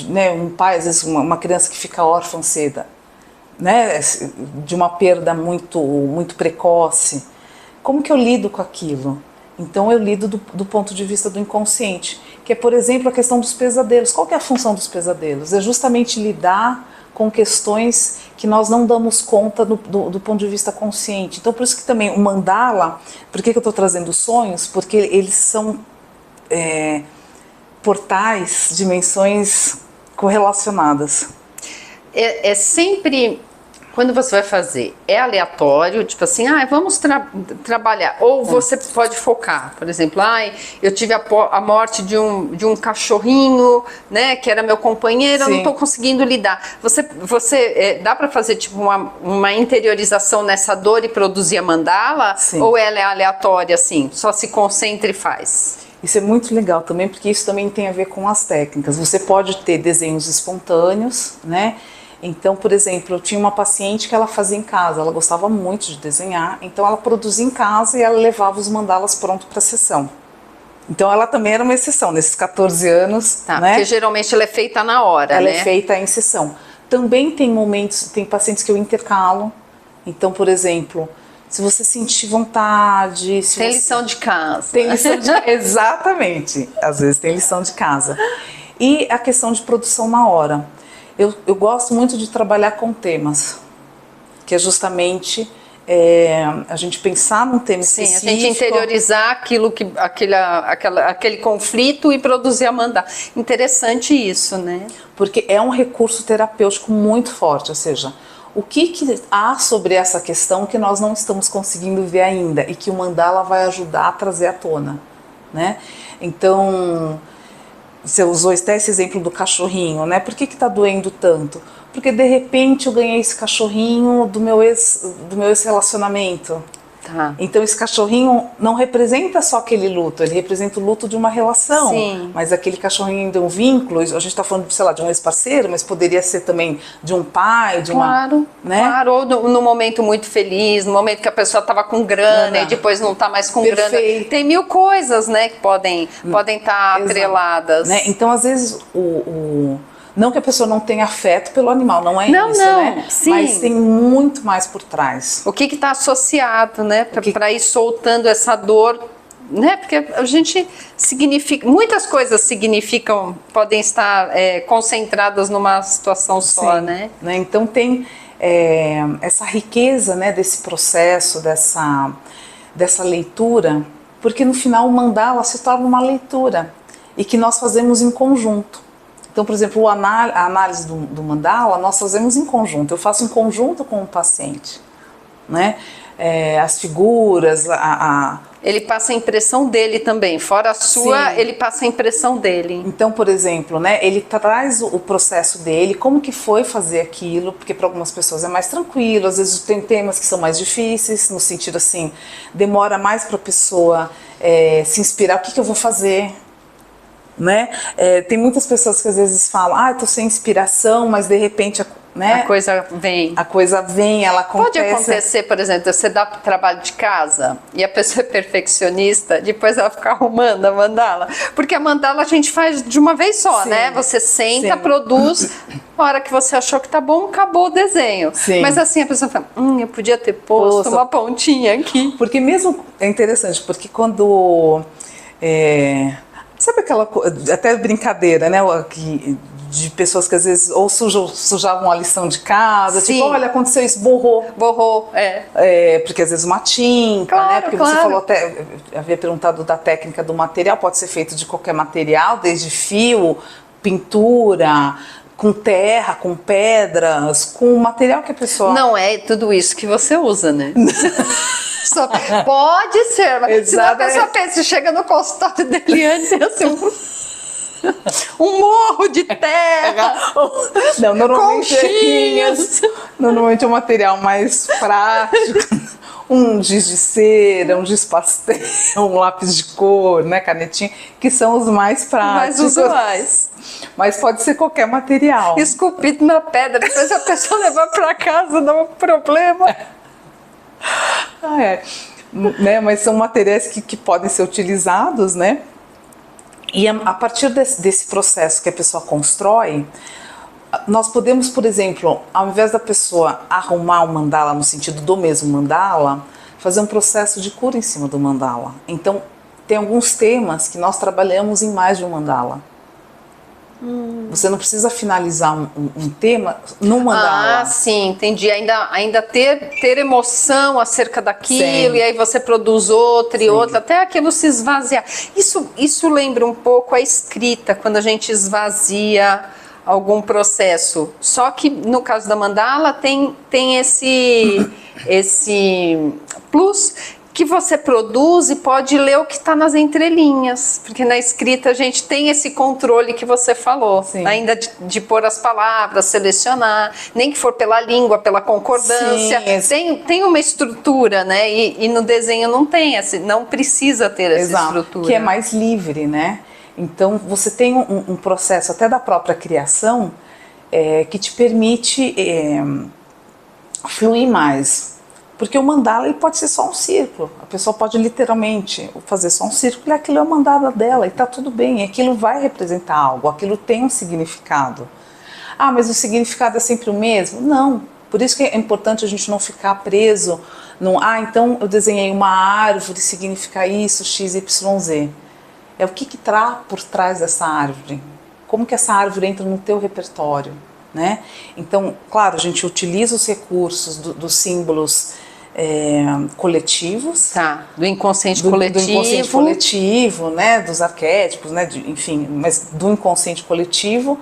B: né, um pai, às vezes uma criança que fica órfã cedo, né, de uma perda muito precoce. Como que eu lido com aquilo? Então eu lido do ponto de vista do inconsciente, que é, por exemplo, a questão dos pesadelos. Qual que é a função dos pesadelos? É justamente lidar com questões que nós não damos conta do ponto de vista consciente. Então por isso que também o mandala, por que eu estou trazendo sonhos? Porque eles são portais, dimensões correlacionadas.
A: É sempre... Quando você vai fazer, é aleatório, tipo assim, vamos trabalhar. Ou você pode focar, por exemplo, eu tive a morte de um cachorrinho, né, que era meu companheiro, eu não estou conseguindo lidar. Você dá para fazer tipo uma interiorização nessa dor e produzir a mandala? Sim. Ou ela é aleatória, assim, só se concentra e faz?
B: Isso é muito legal também, porque isso também tem a ver com as técnicas. Você pode ter desenhos espontâneos, né? Então, por exemplo, eu tinha uma paciente que ela fazia em casa, ela gostava muito de desenhar, então ela produzia em casa e ela levava os mandalas prontos para a sessão. Então ela também era uma exceção, nesses 14 anos, né?
A: Porque geralmente ela é feita na hora,
B: ela
A: né?
B: é feita em sessão. Também tem momentos, tem pacientes que eu intercalo, então, por exemplo, se você sentir vontade...
A: Tem lição de casa.
B: Tem lição de casa, exatamente, às vezes tem lição de casa. E a questão de produção na hora. Eu gosto muito de trabalhar com temas, que é justamente a gente pensar num tema específico.
A: Sim, a gente interiorizar aquele conflito e produzir a mandala. Interessante isso, né?
B: Porque é um recurso terapêutico muito forte, ou seja, o que há sobre essa questão que nós não estamos conseguindo ver ainda e que o mandala vai ajudar a trazer à tona, né? Então... Você usou até esse exemplo do cachorrinho, né? Por que está doendo tanto? Porque de repente eu ganhei esse cachorrinho do meu ex-relacionamento. Tá. Então esse cachorrinho não representa só aquele luto, ele representa o luto de uma relação. Sim. Mas aquele cachorrinho de um vínculo, a gente está falando, sei lá, de um ex-parceiro, mas poderia ser também de um pai, de uma... Né? Claro,
A: ou no momento muito feliz, no momento que a pessoa estava com grana e depois não está mais com grana. Tem mil coisas, né, que podem estar atreladas.
B: Né? Então, às vezes, não que a pessoa não tenha afeto pelo animal, não é isso, né? Sim. Mas tem muito mais por trás.
A: O que está associado, né? Para ir soltando essa dor, né? Porque a gente significa... Muitas coisas podem estar concentradas numa situação só, né?
B: Então tem essa riqueza, né, desse processo, dessa leitura, porque no final o mandala se torna uma leitura e que nós fazemos em conjunto. Então, por exemplo, a análise do mandala nós fazemos em conjunto. Eu faço em conjunto com o paciente, né? As figuras,
A: Ele passa a impressão dele também, fora a sua, sim. Ele passa a impressão dele.
B: Então, por exemplo, né, ele traz o processo dele, como que foi fazer aquilo, porque para algumas pessoas é mais tranquilo, às vezes tem temas que são mais difíceis, no sentido assim, demora mais para a pessoa se inspirar, o que eu vou fazer? Né? Tem muitas pessoas que às vezes falam, eu tô sem inspiração, mas de repente
A: a coisa vem,
B: ela acontece.
A: Pode acontecer, por exemplo, você dá trabalho de casa e a pessoa é perfeccionista, depois ela fica arrumando a mandala, porque a mandala a gente faz de uma vez só, sim, né? Você senta, sim, produz, a hora que você achou que tá bom, acabou o desenho. Sim. Mas assim a pessoa fala, eu podia ter posto uma pontinha aqui.
B: Porque mesmo, é interessante, porque quando... sabe aquela coisa, até brincadeira, né? De pessoas que às vezes ou sujavam a lição de casa, sim, tipo, olha, aconteceu isso, borrou, porque às vezes uma tinta, claro, né? Porque você falou até, havia perguntado da técnica do material, pode ser feito de qualquer material, desde fio, pintura, com terra, com pedras, com o material que a pessoa...
A: Não é tudo isso que você usa, né? Só pode ser, mas se a pessoa pensa, chega no consultório dele antes, é assim, um morro de terra,
B: não, normalmente é um material mais prático, um giz de cera, um giz pastel, um lápis de cor, né, canetinha, que são os mais práticos.
A: Mais usuais.
B: Mas pode ser qualquer material.
A: Esculpido na pedra, depois a pessoa levar para casa, dá um problema.
B: Né, mas são materiais que podem ser utilizados, né? E a partir desse processo que a pessoa constrói, nós podemos, por exemplo, ao invés da pessoa arrumar o mandala no sentido do mesmo mandala, fazer um processo de cura em cima do mandala. Então, tem alguns temas que nós trabalhamos em mais de um mandala. Você não precisa finalizar um tema num mandala.
A: Ah, sim, entendi. Ainda ter emoção acerca daquilo,
B: Sim.
A: e aí você produz outra e
B: Sim.
A: outra, até aquilo se esvaziar. Isso lembra um pouco a escrita, quando a gente esvazia algum processo. Só que no caso da mandala tem esse plus que você produz e pode ler o que está nas entrelinhas, porque na escrita a gente tem esse controle que você falou,
B: Sim.
A: ainda de pôr as palavras, selecionar, nem que for pela língua, pela concordância, tem uma estrutura, né? E no desenho não tem, não precisa ter essa estrutura.
B: Que é mais livre, né? Então você tem um processo até da própria criação que te permite fluir mais. Porque o mandala ele pode ser só um círculo. A pessoa pode literalmente fazer só um círculo e aquilo é o mandala dela e está tudo bem. Aquilo vai representar algo, aquilo tem um significado. Ah, mas o significado é sempre o mesmo? Não. Por isso que é importante a gente não ficar preso num... Ah, então eu desenhei uma árvore, significa isso, x, y, z. É o que está por trás dessa árvore. Como que essa árvore entra no teu repertório, né? Então, claro, a gente utiliza os recursos dos símbolos coletivos.
A: Tá, do inconsciente coletivo.
B: Do inconsciente coletivo, né? Dos arquétipos, né? Enfim, mas do inconsciente coletivo,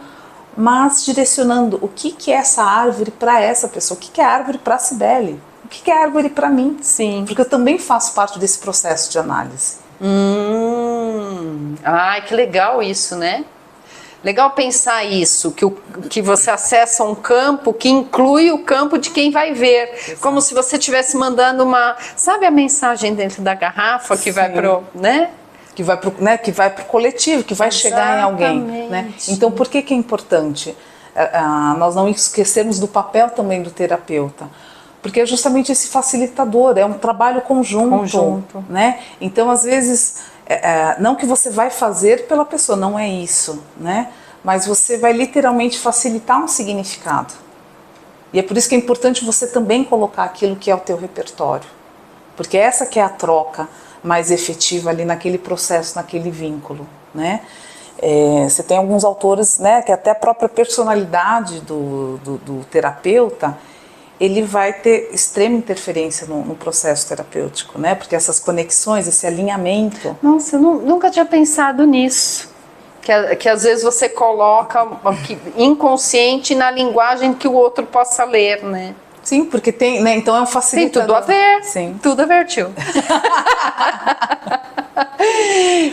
B: mas direcionando o que é essa árvore para essa pessoa, o que é a árvore para a Cibele, o que é a árvore para mim.
A: Sim.
B: Porque eu também faço parte desse processo de análise.
A: Ai, que legal isso, né? Legal pensar isso, que você acessa um campo que inclui o campo de quem vai ver. Exato. Como se você estivesse mandando sabe a mensagem dentro da garrafa que vai pro, né?
B: Que vai pro coletivo, que vai chegar em alguém, né? Então, por que é importante nós não esquecermos do papel também do terapeuta? Porque é justamente esse facilitador, é um trabalho conjunto. Né? Então, às vezes, não que você vai fazer pela pessoa, não é isso, né? Mas você vai literalmente facilitar um significado. E é por isso que é importante você também colocar aquilo que é o teu repertório. Porque essa que é a troca mais efetiva ali naquele processo, naquele vínculo, né? Você tem alguns autores, né, que até a própria personalidade do terapeuta, ele vai ter extrema interferência no processo terapêutico, né? Porque essas conexões, esse alinhamento...
A: Nossa, eu nunca tinha pensado nisso. Que às vezes você coloca inconsciente na linguagem que o outro possa ler, né?
B: Sim, porque tem, né? Então é um facilitador.
A: Tem tudo a ver.
B: Sim.
A: Tudo a ver, tio.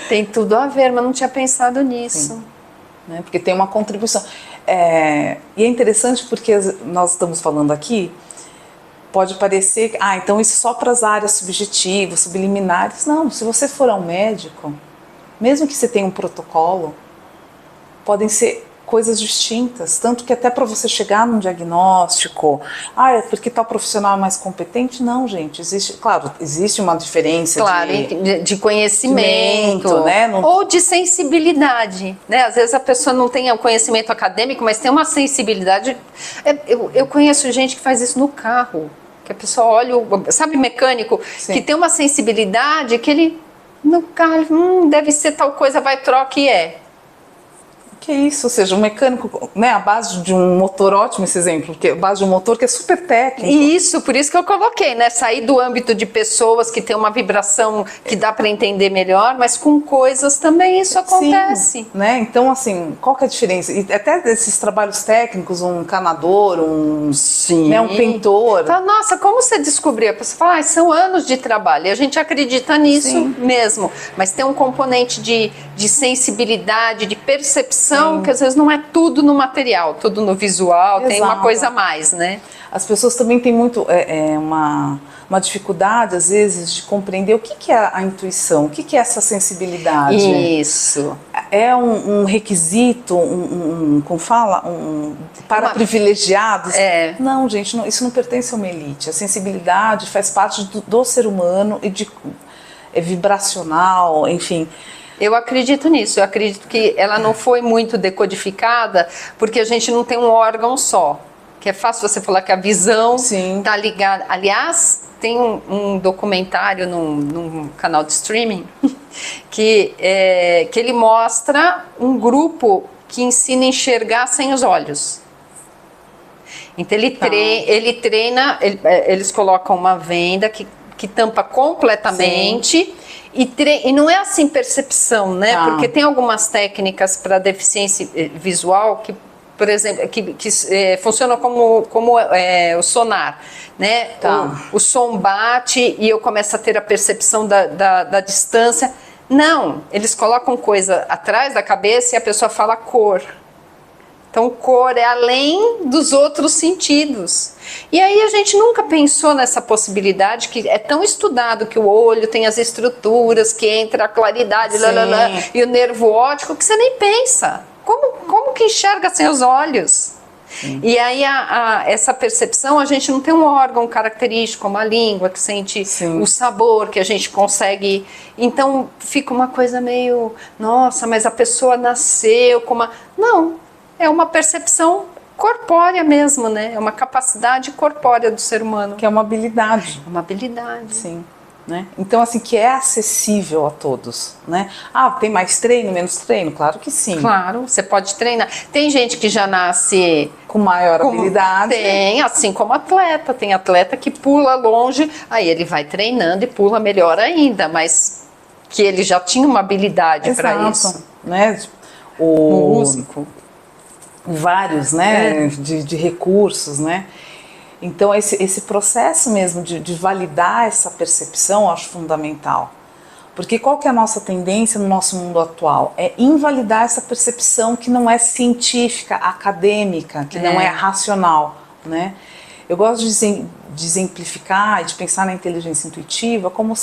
A: Tem tudo a ver, mas não tinha pensado nisso.
B: Sim. Né? Porque tem uma contribuição. E é interessante porque nós estamos falando aqui, pode parecer, então isso só para as áreas subjetivas, subliminares. Não, se você for ao médico, mesmo que você tenha um protocolo, podem ser coisas distintas, tanto que até para você chegar num diagnóstico, é porque tal profissional é mais competente? Não, gente, existe uma diferença
A: de conhecimento,
B: né?
A: Ou de sensibilidade, né? Às vezes a pessoa não tem o conhecimento acadêmico, mas tem uma sensibilidade. Eu conheço gente que faz isso no carro, que a pessoa olha, sabe, mecânico, Sim. que tem uma sensibilidade que ele, no carro, deve ser tal coisa, vai, troca e
B: Que isso, ou seja, um mecânico, né, a base de um motor, ótimo esse exemplo, que é a base de um motor que é super técnico.
A: Isso, por isso que eu coloquei, né, sair do âmbito de pessoas que tem uma vibração que dá para entender melhor, mas com coisas também isso acontece.
B: Sim, né, então assim, qual que é a diferença? E até desses trabalhos técnicos, um encanador, né, um pintor.
A: Então, nossa, como você descobriu? A pessoa fala, são anos de trabalho, e a gente acredita nisso Sim. mesmo, mas tem um componente de sensibilidade, de percepção, que às vezes não é tudo no material, tudo no visual, Exato. Tem uma coisa a mais, né?
B: As pessoas também têm muito, uma dificuldade, às vezes, de compreender o que é a intuição, o que é essa sensibilidade.
A: Isso.
B: É um requisito, como fala, para privilegiados? Não, gente, isso não pertence a uma elite. A sensibilidade faz parte do ser humano e é vibracional, enfim.
A: Eu acredito nisso, eu acredito que ela não foi muito decodificada porque a gente não tem um órgão só. Que é fácil você falar que a visão está ligada. Aliás, tem um documentário num canal de streaming que ele mostra um grupo que ensina a enxergar sem os olhos. Então ele treina, eles colocam uma venda que tampa completamente. E não é assim percepção, né? Porque tem algumas técnicas para deficiência visual que, por exemplo, que funcionam como o sonar, né? O som bate e eu começo a ter a percepção da distância. Não, eles colocam coisa atrás da cabeça e a pessoa fala cor. Então, cor é além dos outros sentidos. E aí a gente nunca pensou nessa possibilidade que é tão estudado que o olho tem as estruturas, que entra a claridade e o nervo óptico, que você nem pensa. Como que enxerga sem os olhos? Sim. E aí essa percepção, a gente não tem um órgão característico, como a língua, que sente o sabor, que a gente consegue... Então fica uma coisa meio, nossa, mas a pessoa nasceu com uma... Não. É uma percepção corpórea mesmo, né? É uma capacidade corpórea do ser humano.
B: Que é uma habilidade.
A: Uma habilidade.
B: Sim. Né? Então, assim, que é acessível a todos, né? Tem mais treino, menos treino? Claro que sim.
A: Claro, você pode treinar. Tem gente que já nasce...
B: com maior habilidade.
A: Tem, assim como atleta. Tem atleta que pula longe, aí ele vai treinando e pula melhor ainda, mas que ele já tinha uma habilidade para isso.
B: Né? O músico. Vários, né, de recursos, né? Então esse processo mesmo de validar essa percepção eu acho fundamental, porque qual que é a nossa tendência no nosso mundo atual? É invalidar essa percepção que não é científica, acadêmica, que não é racional, né? Eu gosto de exemplificar e de pensar na inteligência intuitiva como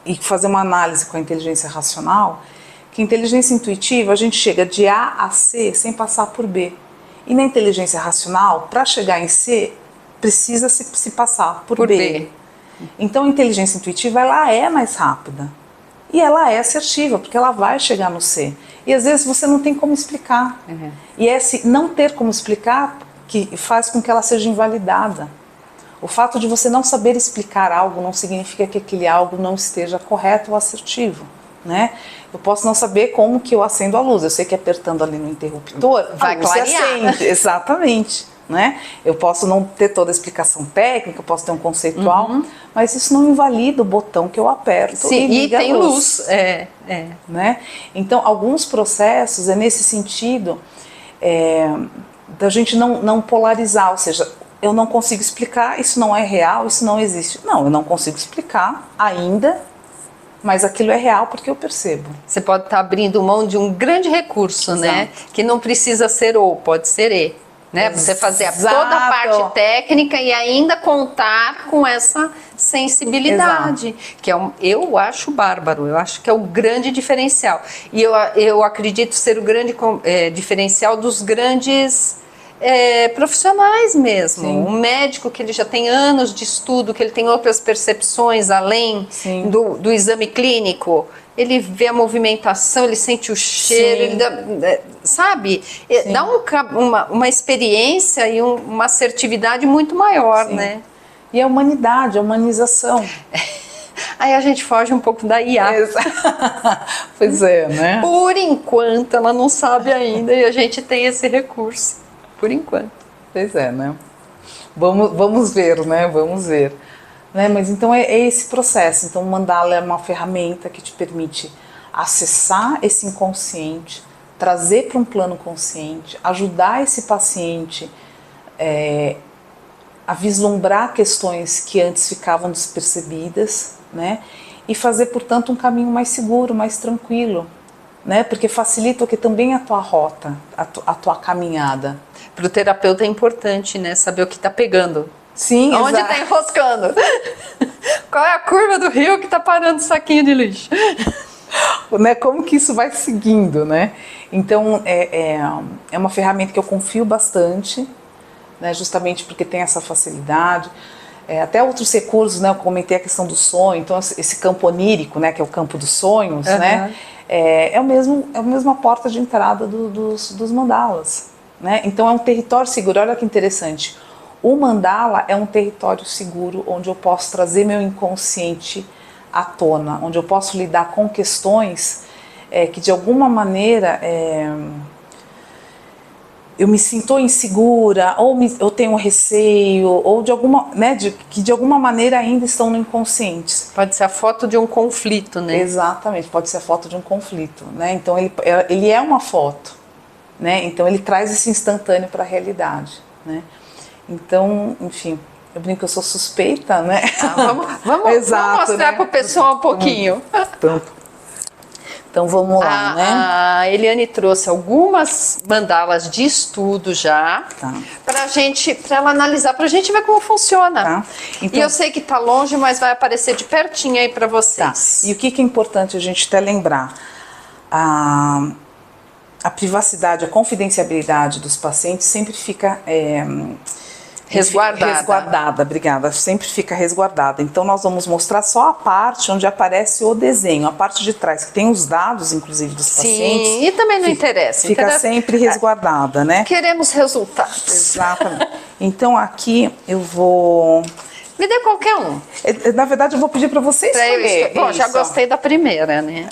B: e fazer uma análise com a inteligência racional. Que inteligência intuitiva a gente chega de A a C sem passar por B. E na inteligência racional, para chegar em C, precisa se passar por B. Então a inteligência intuitiva ela é mais rápida. E ela é assertiva, porque ela vai chegar no C. E às vezes você não tem como explicar. E esse não ter como explicar que faz com que ela seja invalidada. O fato de você não saber explicar algo não significa que aquele algo não esteja correto ou assertivo. Né? Eu posso não saber como que eu acendo a luz. Eu sei que apertando ali no interruptor
A: vai clarear.
B: Acende. Exatamente. Né? Eu posso não ter toda a explicação técnica, eu posso ter um conceitual, mas isso não invalida o botão que eu aperto e liga
A: tem
B: a luz.
A: Né?
B: Então, alguns processos é nesse sentido da gente não polarizar, ou seja, eu não consigo explicar, isso não é real, isso não existe. Não, eu não consigo explicar ainda, mas aquilo é real porque eu percebo.
A: Você pode estar abrindo mão de um grande recurso, né? Que não precisa ser pode ser E. Né? Você fazer toda a parte técnica e ainda contar com essa sensibilidade. Que eu acho bárbaro, eu acho que é o grande diferencial. E eu acredito ser o grande diferencial dos grandes profissionais mesmo.
B: Sim.
A: Um médico que ele já tem anos de estudo, que ele tem outras percepções além do exame clínico. Ele vê a movimentação, ele sente o cheiro, ele sabe? Dá uma experiência e uma assertividade muito maior, né?
B: E a humanidade, a humanização.
A: Aí a gente foge um pouco da IA.
B: Pois é, né?
A: Por enquanto, ela não sabe ainda e a gente tem esse recurso. Por enquanto.
B: Pois é, né? Vamos ver, né? Vamos ver. Né? Mas então é esse processo. Então o mandala é uma ferramenta que te permite acessar esse inconsciente, trazer para um plano consciente, ajudar esse paciente a vislumbrar questões que antes ficavam despercebidas, né? E fazer, portanto, um caminho mais seguro, mais tranquilo, né? Porque facilita aqui também a tua rota, a tua caminhada.
A: Para o terapeuta é importante, né? Saber o que está pegando.
B: Sim,
A: Onde
B: exato.
A: tá enroscando? Qual é a curva do rio que tá parando o saquinho de lixo?
B: Né, como que isso vai seguindo, né? Então, é uma ferramenta que eu confio bastante, né, justamente porque tem essa facilidade. Até outros recursos, né, eu comentei a questão do sonho, então esse campo onírico, né, que é o campo dos sonhos, né, é a mesma porta de entrada dos mandalas, né? Então é um território seguro. Olha que interessante, o mandala é um território seguro onde eu posso trazer meu inconsciente à tona, onde eu posso lidar com questões que de alguma maneira eu me sinto insegura, ou eu tenho receio, ou de alguma, né, que de alguma maneira ainda estão no inconsciente.
A: Pode ser a foto de um conflito, né?
B: Exatamente, pode ser a foto de um conflito, né? Então ele é uma foto, né? Então ele traz esse instantâneo para a realidade, né? Então, enfim, eu brinco que eu sou suspeita, né?
A: Vamos
B: Exato,
A: mostrar,
B: né?
A: para o pessoal um pouquinho.
B: Então vamos lá, né?
A: A Eliane trouxe algumas mandalas de estudo já,
B: Tá.
A: para ela analisar, pra gente ver como funciona.
B: Tá. Então,
A: e eu sei que tá longe, mas vai aparecer de pertinho aí para vocês.
B: Tá. E o que é importante a gente até lembrar? A privacidade, a confidencialidade dos pacientes sempre fica resguardada, obrigada, sempre fica resguardada. Então nós vamos mostrar só a parte onde aparece o desenho, a parte de trás, que tem os dados, inclusive, dos pacientes.
A: Sim, e também não interessa.
B: Fica sempre resguardada, né?
A: Queremos resultados.
B: Exatamente. Então aqui eu vou...
A: Me dê qualquer um.
B: Na verdade eu vou pedir para você escolher.
A: Bom, já gostei da primeira, né?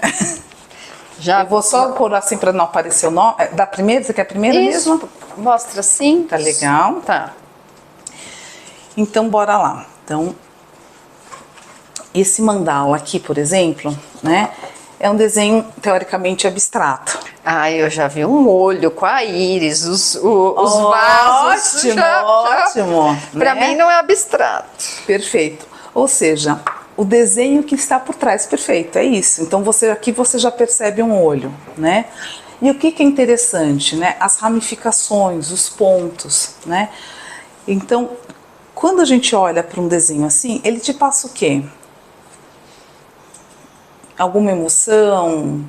B: Já eu vou só pôr assim para não aparecer o nome. Da primeira? Você quer a primeira
A: Isso,
B: mesmo?
A: mostra assim.
B: Tá legal.
A: Tá.
B: Então, bora lá. Então, esse mandala aqui, por exemplo, né, é um desenho teoricamente abstrato.
A: Ah, eu já vi um olho com a íris, os vasos.
B: Ótimo, ótimo.
A: Para
B: né?
A: mim não é abstrato.
B: Perfeito. Ou seja, o desenho que está por trás, perfeito, é isso. Então, aqui você já percebe um olho, né? E o que é interessante, né? As ramificações, os pontos, né? Então, quando a gente olha para um desenho assim, ele te passa o quê? Alguma emoção?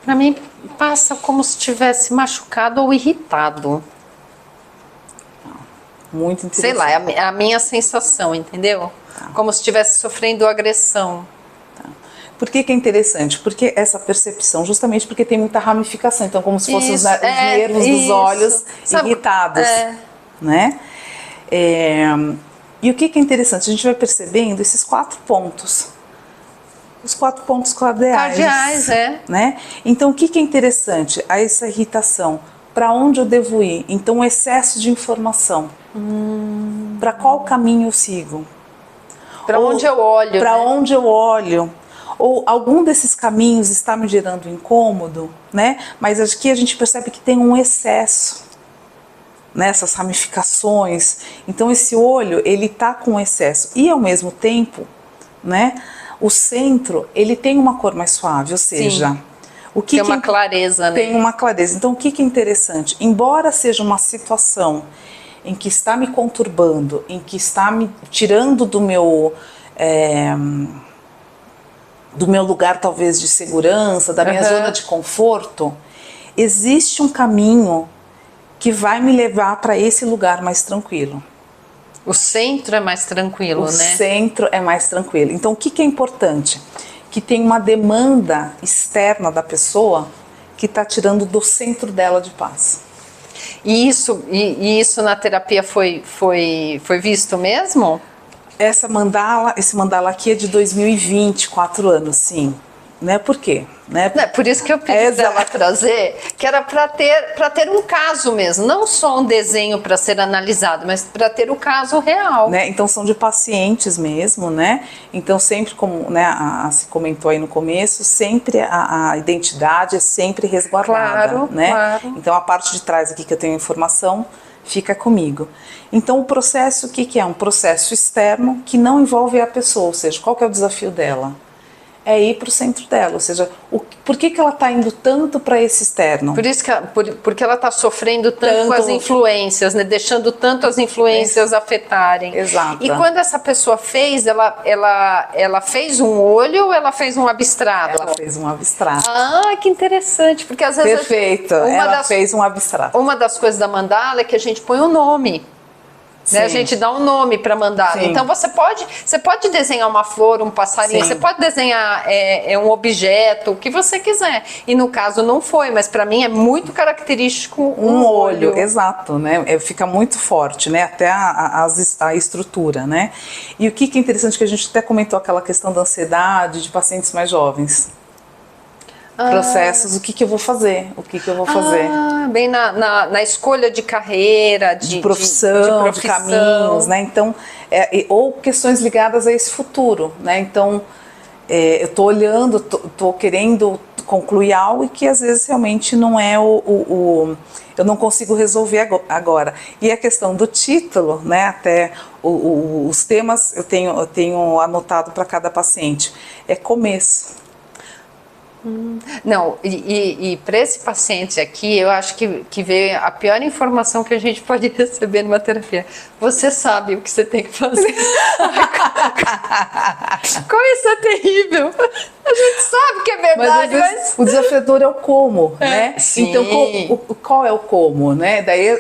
A: Para mim passa como se tivesse machucado ou irritado.
B: Muito interessante.
A: Sei lá, é a minha sensação, entendeu? Tá. Como se estivesse sofrendo agressão.
B: Tá. Por que é interessante? Porque essa percepção, justamente porque tem muita ramificação, então como se fossem os nervos dos olhos irritados, né? E o que é interessante? A gente vai percebendo esses 4 pontos. Os 4 pontos cardeais. Né? Então, o que é interessante? A essa irritação. Para onde eu devo ir? Então, o excesso de informação. Para qual caminho eu sigo?
A: Para onde eu olho?
B: Para onde eu olho? Ou algum desses caminhos está me gerando incômodo, né? Mas aqui a gente percebe que tem um excesso nessas ramificações. Então esse olho, ele está com excesso e ao mesmo tempo, né, o centro, ele tem uma cor mais suave, ou seja,
A: tem uma clareza, né?
B: Tem uma clareza. Então o que é interessante? Embora seja uma situação em que está me conturbando, em que está me tirando do meu lugar talvez de segurança, da minha zona de conforto, existe um caminho que vai me levar para esse lugar mais tranquilo.
A: O centro é mais tranquilo, né?
B: O centro é mais tranquilo. Então, o que é importante? Que tem uma demanda externa da pessoa que está tirando do centro dela de paz.
A: E isso na terapia foi visto mesmo?
B: Esse mandala aqui é de 2020, 4 anos, sim. Né? Por quê? Né?
A: É por isso que eu pedi para ela trazer, que era para ter um caso mesmo, não só um desenho para ser analisado, mas para ter o caso real.
B: Né? Então são de pacientes mesmo, né? Então sempre, como, né, se comentou aí no começo, sempre a identidade é sempre resguardada.
A: Claro,
B: né?
A: claro.
B: Então a parte de trás aqui que eu tenho informação fica comigo. Então o processo, o que é? Um processo externo que não envolve a pessoa, ou seja, qual que é o desafio dela? é ir para o centro dela, ou seja, por que ela está indo tanto para esse externo?
A: Por isso que porque ela está sofrendo tanto com as influências, né? Deixando tanto as influências afetarem.
B: Exato.
A: E quando essa pessoa fez, ela fez um olho ou ela fez um abstrato?
B: Ela fez um abstrato.
A: Ah, que interessante, porque às vezes...
B: Perfeito, ela fez um abstrato.
A: Uma das coisas da mandala é que a gente põe um nome. Né? A gente dá um nome para mandala. Sim. Então você pode desenhar uma flor, um passarinho, sim, você pode desenhar um objeto, o que você quiser. E no caso não foi, mas para mim é muito característico
B: um olho. Exato, né? Fica muito forte, né? Até a estrutura, né? E o que é interessante que a gente até comentou aquela questão da ansiedade de pacientes mais jovens. Processos, o que eu vou fazer,
A: bem na escolha de carreira, de
B: profissão, de caminhos, né? Então, ou questões ligadas a esse futuro, né? Então, eu estou olhando, estou querendo concluir algo e que às vezes realmente não é eu não consigo resolver agora. E a questão do título, né? Até os temas eu tenho anotado para cada paciente, é começo.
A: Não, e para esse paciente aqui, eu acho que veio a pior informação que a gente pode receber numa terapia. Você sabe o que você tem que fazer. Como isso é terrível. A gente sabe que é verdade, mas...
B: O desafiador é o como, né?
A: Sim.
B: Então, qual é o como, né? Daí,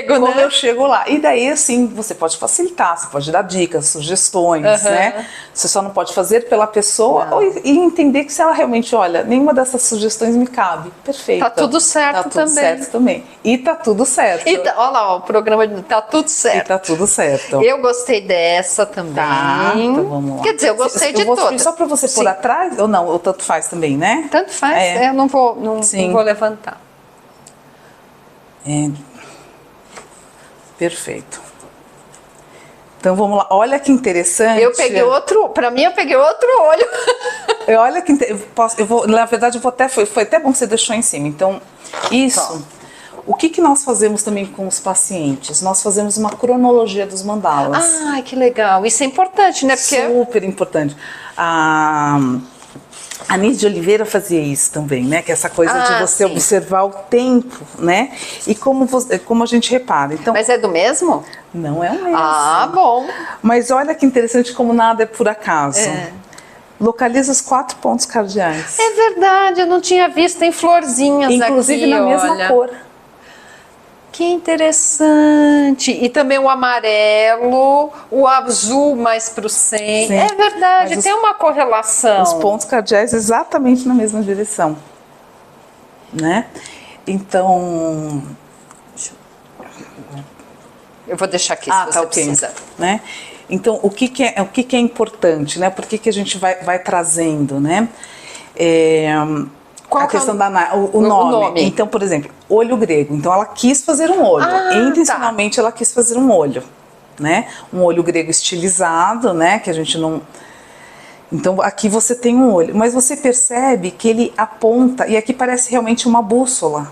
B: como eu chego lá. E daí, assim, você pode facilitar, você pode dar dicas, sugestões, né? Você só não pode fazer pela pessoa e entender que se ela realmente, olha, nenhuma dessas sugestões me cabe. Perfeito.
A: Tá tudo certo também.
B: Certo também. E tá tudo certo.
A: Olha lá, o programa tá tudo certo.
B: E tá tudo certo.
A: Eu gostei dessa também.
B: Tá, então vamos lá.
A: Quer dizer, eu gostei de todas.
B: Só para você pôr atrás, ou não? Ou tanto faz também, né?
A: Tanto faz, eu não vou levantar.
B: Perfeito. Então vamos lá, olha que interessante.
A: Para mim eu peguei outro olho.
B: Olha que na verdade foi até bom que você deixou em cima. Então, isso. O que nós fazemos também com os pacientes? Nós fazemos uma cronologia dos mandalas.
A: Ah, que legal. Isso é importante, né? Porque...
B: Super importante. A Anis de Oliveira fazia isso também, né? Que é essa coisa de você observar o tempo, né? E como a gente repara. Então,
A: mas é do mesmo?
B: Não é o mesmo.
A: Ah, bom.
B: Mas olha que interessante como nada é por acaso. Localiza os 4 pontos cardeais.
A: É verdade, eu não tinha visto, tem florzinhas aqui.
B: Inclusive na mesma cor.
A: Que interessante. E também o amarelo, o azul mais para o centro. É verdade, tem uma correlação.
B: Os pontos cardeais exatamente na mesma direção, né? Então...
A: Eu vou deixar aqui se você precisa.
B: Né? Então, o que é importante, né? Por que a gente vai trazendo, né? Qual a questão o nome. Então, por exemplo, olho grego. Então, ela quis fazer um olho. Intencionalmente, ela quis fazer um olho, né? Um olho grego estilizado, né? Que a gente não... Então, aqui você tem um olho. Mas você percebe que ele aponta... E aqui parece realmente uma bússola.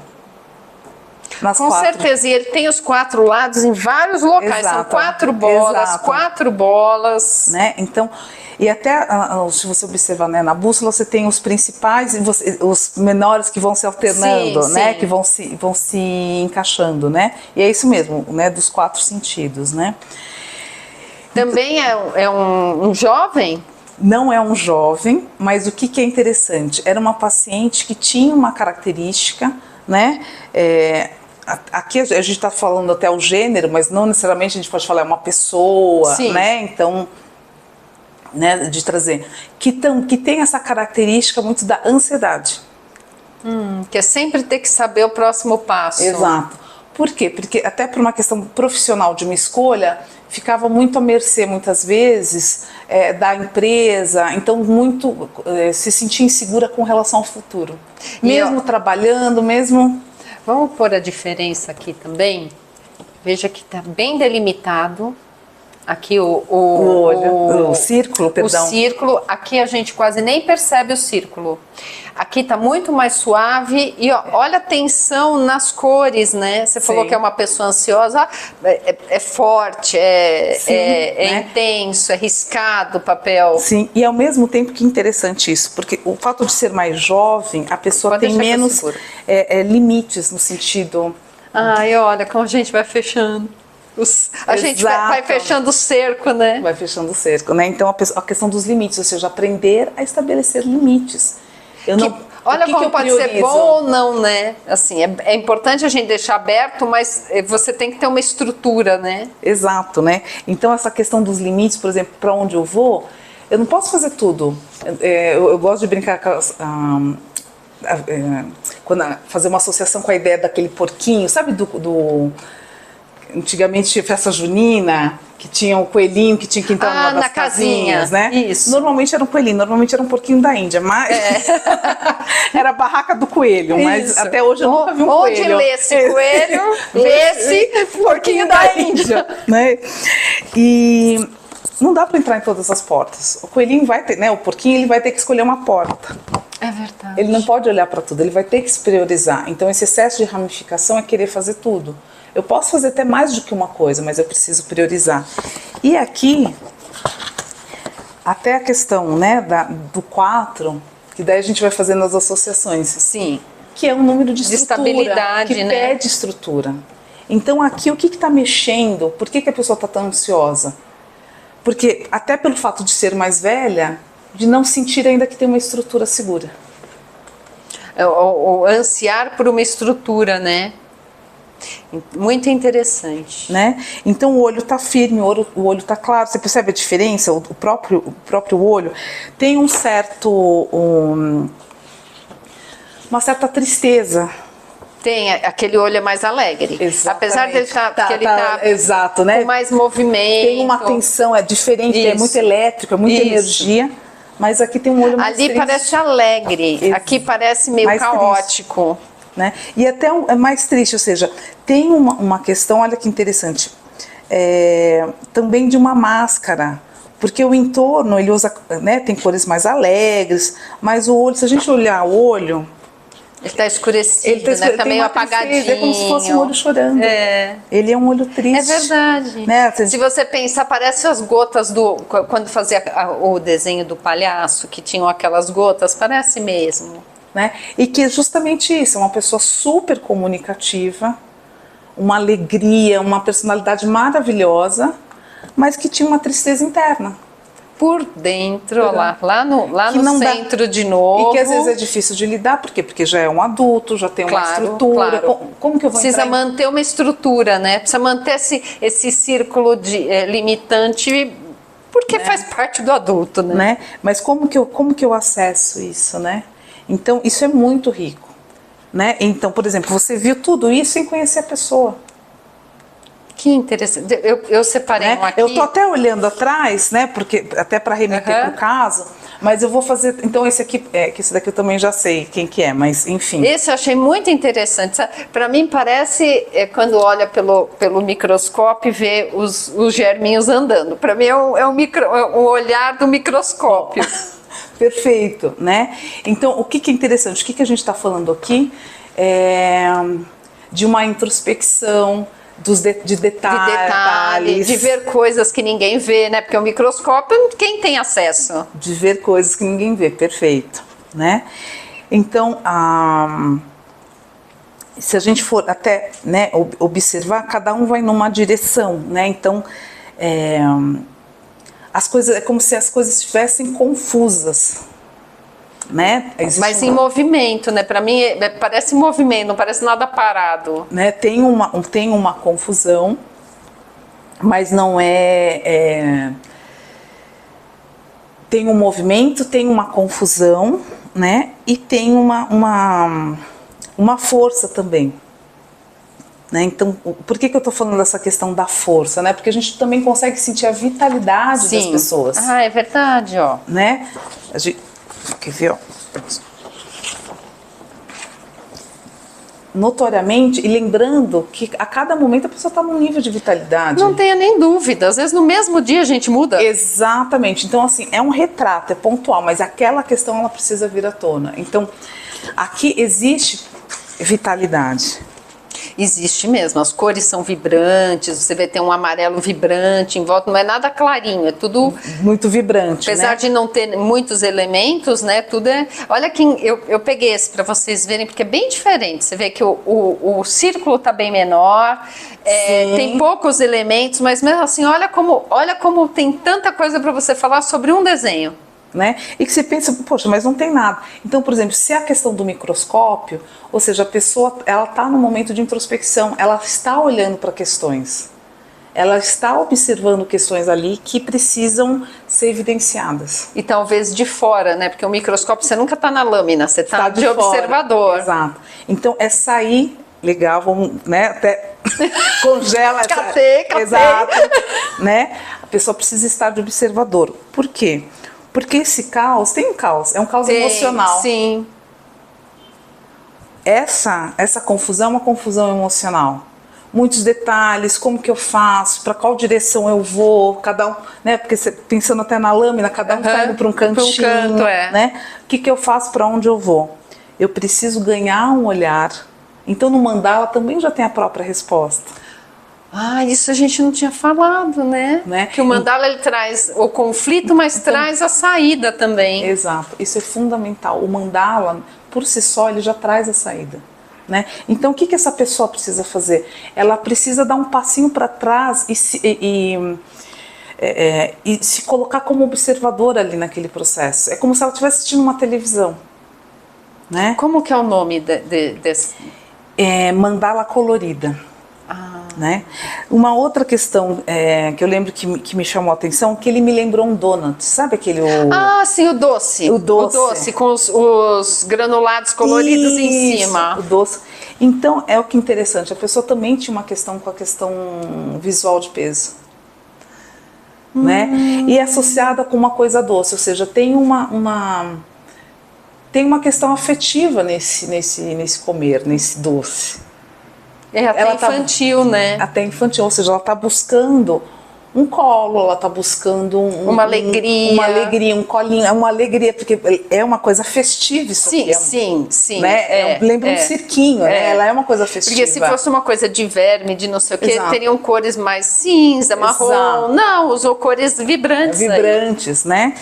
A: Com certeza. E ele tem os 4 lados em vários locais. Exato. São 4 bolas, exato. 4 bolas.
B: Né? Então... E até, se você observar, né, na bússola você tem os principais e os menores que vão se alternando, né, que vão se encaixando, né? E é isso mesmo, né, dos 4 sentidos, né?
A: Também é um jovem?
B: Não é um jovem, mas o que é interessante? Era uma paciente que tinha uma característica, né? Aqui a gente está falando até o gênero, mas não necessariamente a gente pode falar uma pessoa, né? Então... Né, de trazer, que tem essa característica muito da ansiedade.
A: Que é sempre ter que saber o próximo passo.
B: Exato. Por quê? Porque até por uma questão profissional de uma escolha, ficava muito à mercê, muitas vezes, da empresa, então se sentia insegura com relação ao futuro. Mesmo trabalhando, mesmo...
A: Vamos pôr a diferença aqui também. Veja que está bem delimitado. Aqui
B: O olho, o círculo, perdão.
A: O círculo, aqui a gente quase nem percebe o círculo. Aqui tá muito mais suave e ó, olha a tensão nas cores, né? Você falou que é uma pessoa ansiosa, é forte, né? Intenso, é riscado o papel.
B: Sim, e ao mesmo tempo que interessante isso, porque o fato de ser mais jovem, a pessoa tem menos limites no sentido...
A: Ai, olha como a gente vai fechando. A gente vai fechando o cerco, né?
B: Vai fechando o cerco, né? Então a questão dos limites, ou seja, aprender a estabelecer limites.
A: Olha como pode ser bom ou não, né? Assim, é importante a gente deixar aberto, mas você tem que ter uma estrutura, né?
B: Exato, né? Então essa questão dos limites, por exemplo, para onde eu vou, eu não posso fazer tudo. Eu gosto de brincar com fazer uma associação com a ideia daquele porquinho, sabe antigamente festa junina, que tinha o coelhinho que tinha que entrar numa das casinhas, né?
A: Isso.
B: Normalmente era um coelhinho, normalmente era um porquinho da Índia, mas era a barraca do coelho, mas
A: isso.
B: Até hoje eu nunca vi um coelho.
A: Onde lê esse coelho, lê esse porquinho da Índia.
B: Né? E não dá para entrar em todas as portas. O coelhinho vai ter, né? O porquinho ele vai ter que escolher uma porta.
A: É verdade.
B: Ele não pode olhar para tudo, ele vai ter que se priorizar. Então esse excesso de ramificação é querer fazer tudo. Eu posso fazer até mais do que uma coisa, mas eu preciso priorizar. E aqui, até a questão, né, do 4, que daí a gente vai fazendo as associações.
A: Sim.
B: Que é um número de estrutura,
A: estabilidade,
B: que
A: né?
B: pede estrutura. Então aqui o que está mexendo? Por que a pessoa está tão ansiosa? Porque até pelo fato de ser mais velha, de não sentir ainda que tem uma estrutura segura.
A: O ansiar por uma estrutura, né? Muito interessante.
B: Né? Então o olho está firme, o olho está claro. Você percebe a diferença? O próprio olho tem uma certa tristeza.
A: Tem, aquele olho é mais alegre.
B: Exatamente.
A: Apesar dele estar
B: exato, né?
A: com mais movimento.
B: Tem uma tensão, é diferente, é muito elétrico, é muita energia. Mas aqui tem um olho mais triste.
A: Ali parece alegre, aqui parece meio mais caótico.
B: Triste. Né? E até é mais triste, ou seja, tem uma questão, olha que interessante, também de uma máscara, porque o entorno ele usa, né, tem cores mais alegres, mas o olho, se a gente olhar o olho,
A: ele está escurecido, né? Tá meio apagadinho.
B: É como se fosse um olho chorando. Ele é um olho triste.
A: É verdade.
B: Né?
A: Se você pensar, parece as gotas quando fazia o desenho do palhaço, que tinham aquelas gotas, parece mesmo.
B: Né? E que é justamente isso, é uma pessoa super comunicativa, uma alegria, uma personalidade maravilhosa, mas que tinha uma tristeza interna.
A: Por dentro, lá no centro de novo.
B: E que às vezes é difícil de lidar, por quê? Porque já é um adulto, já tem uma estrutura.
A: Claro.
B: Como que eu vou
A: Precisa manter uma estrutura, né? Precisa manter esse círculo limitante, porque faz parte do adulto, né?
B: Mas como que eu acesso isso, né? Então, isso é muito rico, né? Então, por exemplo, você viu tudo isso sem conhecer a pessoa.
A: Que interessante. Eu separei um aqui.
B: Eu tô até olhando atrás, né? Porque até para remeter para o caso, mas eu vou fazer. Então, esse aqui, que esse daqui eu também já sei quem que é, mas enfim.
A: Esse eu achei muito interessante. Para mim parece quando olha pelo microscópio e vê os germinhos andando. Para mim é um olhar do microscópio.
B: Perfeito, né? Então, o que é interessante? O que a gente está falando aqui é de uma introspecção, de detalhes.
A: De ver coisas que ninguém vê, né? Porque o microscópio, quem tem acesso?
B: De ver coisas que ninguém vê, perfeito, né? Então, se a gente for até, né, observar, cada um vai numa direção, né? Então, as coisas, é como se as coisas estivessem confusas, né?
A: Mas em movimento, né? Para mim parece movimento, não parece nada parado.
B: Né? Tem uma confusão, mas não tem um movimento, tem uma confusão, né? E tem uma força também. Né? Então, por que eu estou falando dessa questão da força? Né? Porque a gente também consegue sentir a vitalidade das pessoas.
A: Ah, é verdade, ó.
B: Né? Quer ver, ó? notoriamente e lembrando que a cada momento a pessoa está num nível de vitalidade.
A: Não tenha nem dúvida, às vezes no mesmo dia a gente muda.
B: Exatamente, então assim, é um retrato, é pontual, mas aquela questão ela precisa vir à tona. Então, aqui existe vitalidade.
A: Existe mesmo, as cores são vibrantes, você vê tem um amarelo vibrante em volta, não é nada clarinho, é tudo
B: muito vibrante,
A: apesar
B: né?
A: de não ter muitos elementos, né, tudo é... Olha aqui, eu peguei esse para vocês verem, porque é bem diferente, você vê que o círculo tá bem menor, tem poucos elementos, mas mesmo assim, olha como tem tanta coisa para você falar sobre um desenho.
B: Né? E que você pensa, poxa, mas não tem nada. Então, por exemplo, se é a questão do microscópio, ou seja, a pessoa ela está no momento de introspecção, ela está olhando para questões, ela está observando questões ali que precisam ser evidenciadas.
A: E talvez de fora, né? Porque o microscópio você nunca está na lâmina, você está de observador.
B: Exato. Então é sair, legal, vamos, né? Até congela essa.
A: Catei.
B: Exato. Né? A pessoa precisa estar de observador. Por quê? Porque esse caos, tem um caos, é um caos emocional.
A: Sim.
B: Essa confusão é uma confusão emocional. Muitos detalhes, como que eu faço, para qual direção eu vou, cada um, né? Porque você, pensando até na lâmina, cada um está indo para um cantinho, né? O que eu faço, para onde eu vou? Eu preciso ganhar um olhar. Então no mandala também já tem a própria resposta.
A: Ah, isso a gente não tinha falado, né? Que o mandala ele traz o conflito, mas então, traz a saída também.
B: Exato, isso é fundamental. O mandala, por si só, ele já traz a saída. Né? Então, o que essa pessoa precisa fazer? Ela precisa dar um passinho para trás e se colocar como observadora ali naquele processo. É como se ela estivesse assistindo uma televisão. Né?
A: Como que é o nome desse?
B: É mandala colorida. Né? Uma outra questão que eu lembro que me chamou a atenção, que ele me lembrou um donut, sabe aquele...
A: sim, o doce.
B: O doce
A: com os granulados coloridos em cima.
B: O doce. Então, é o que é interessante, a pessoa também tinha uma questão com a questão visual de peso. Né? E é associada com uma coisa doce, ou seja, tem uma questão afetiva nesse comer, nesse doce.
A: É até infantil, né?
B: Até infantil, ou seja, ela está buscando um colo, ela está buscando
A: uma alegria.
B: Uma alegria, um colinho, é uma alegria, porque é uma coisa festiva isso aqui.
A: Sim.
B: Né? Lembra um cirquinho, né? Ela é uma coisa festiva.
A: Porque se fosse uma coisa de verme, de não sei o quê, teriam cores mais cinza, marrom. Exato. Não, usou cores vibrantes.
B: Vibrantes, né?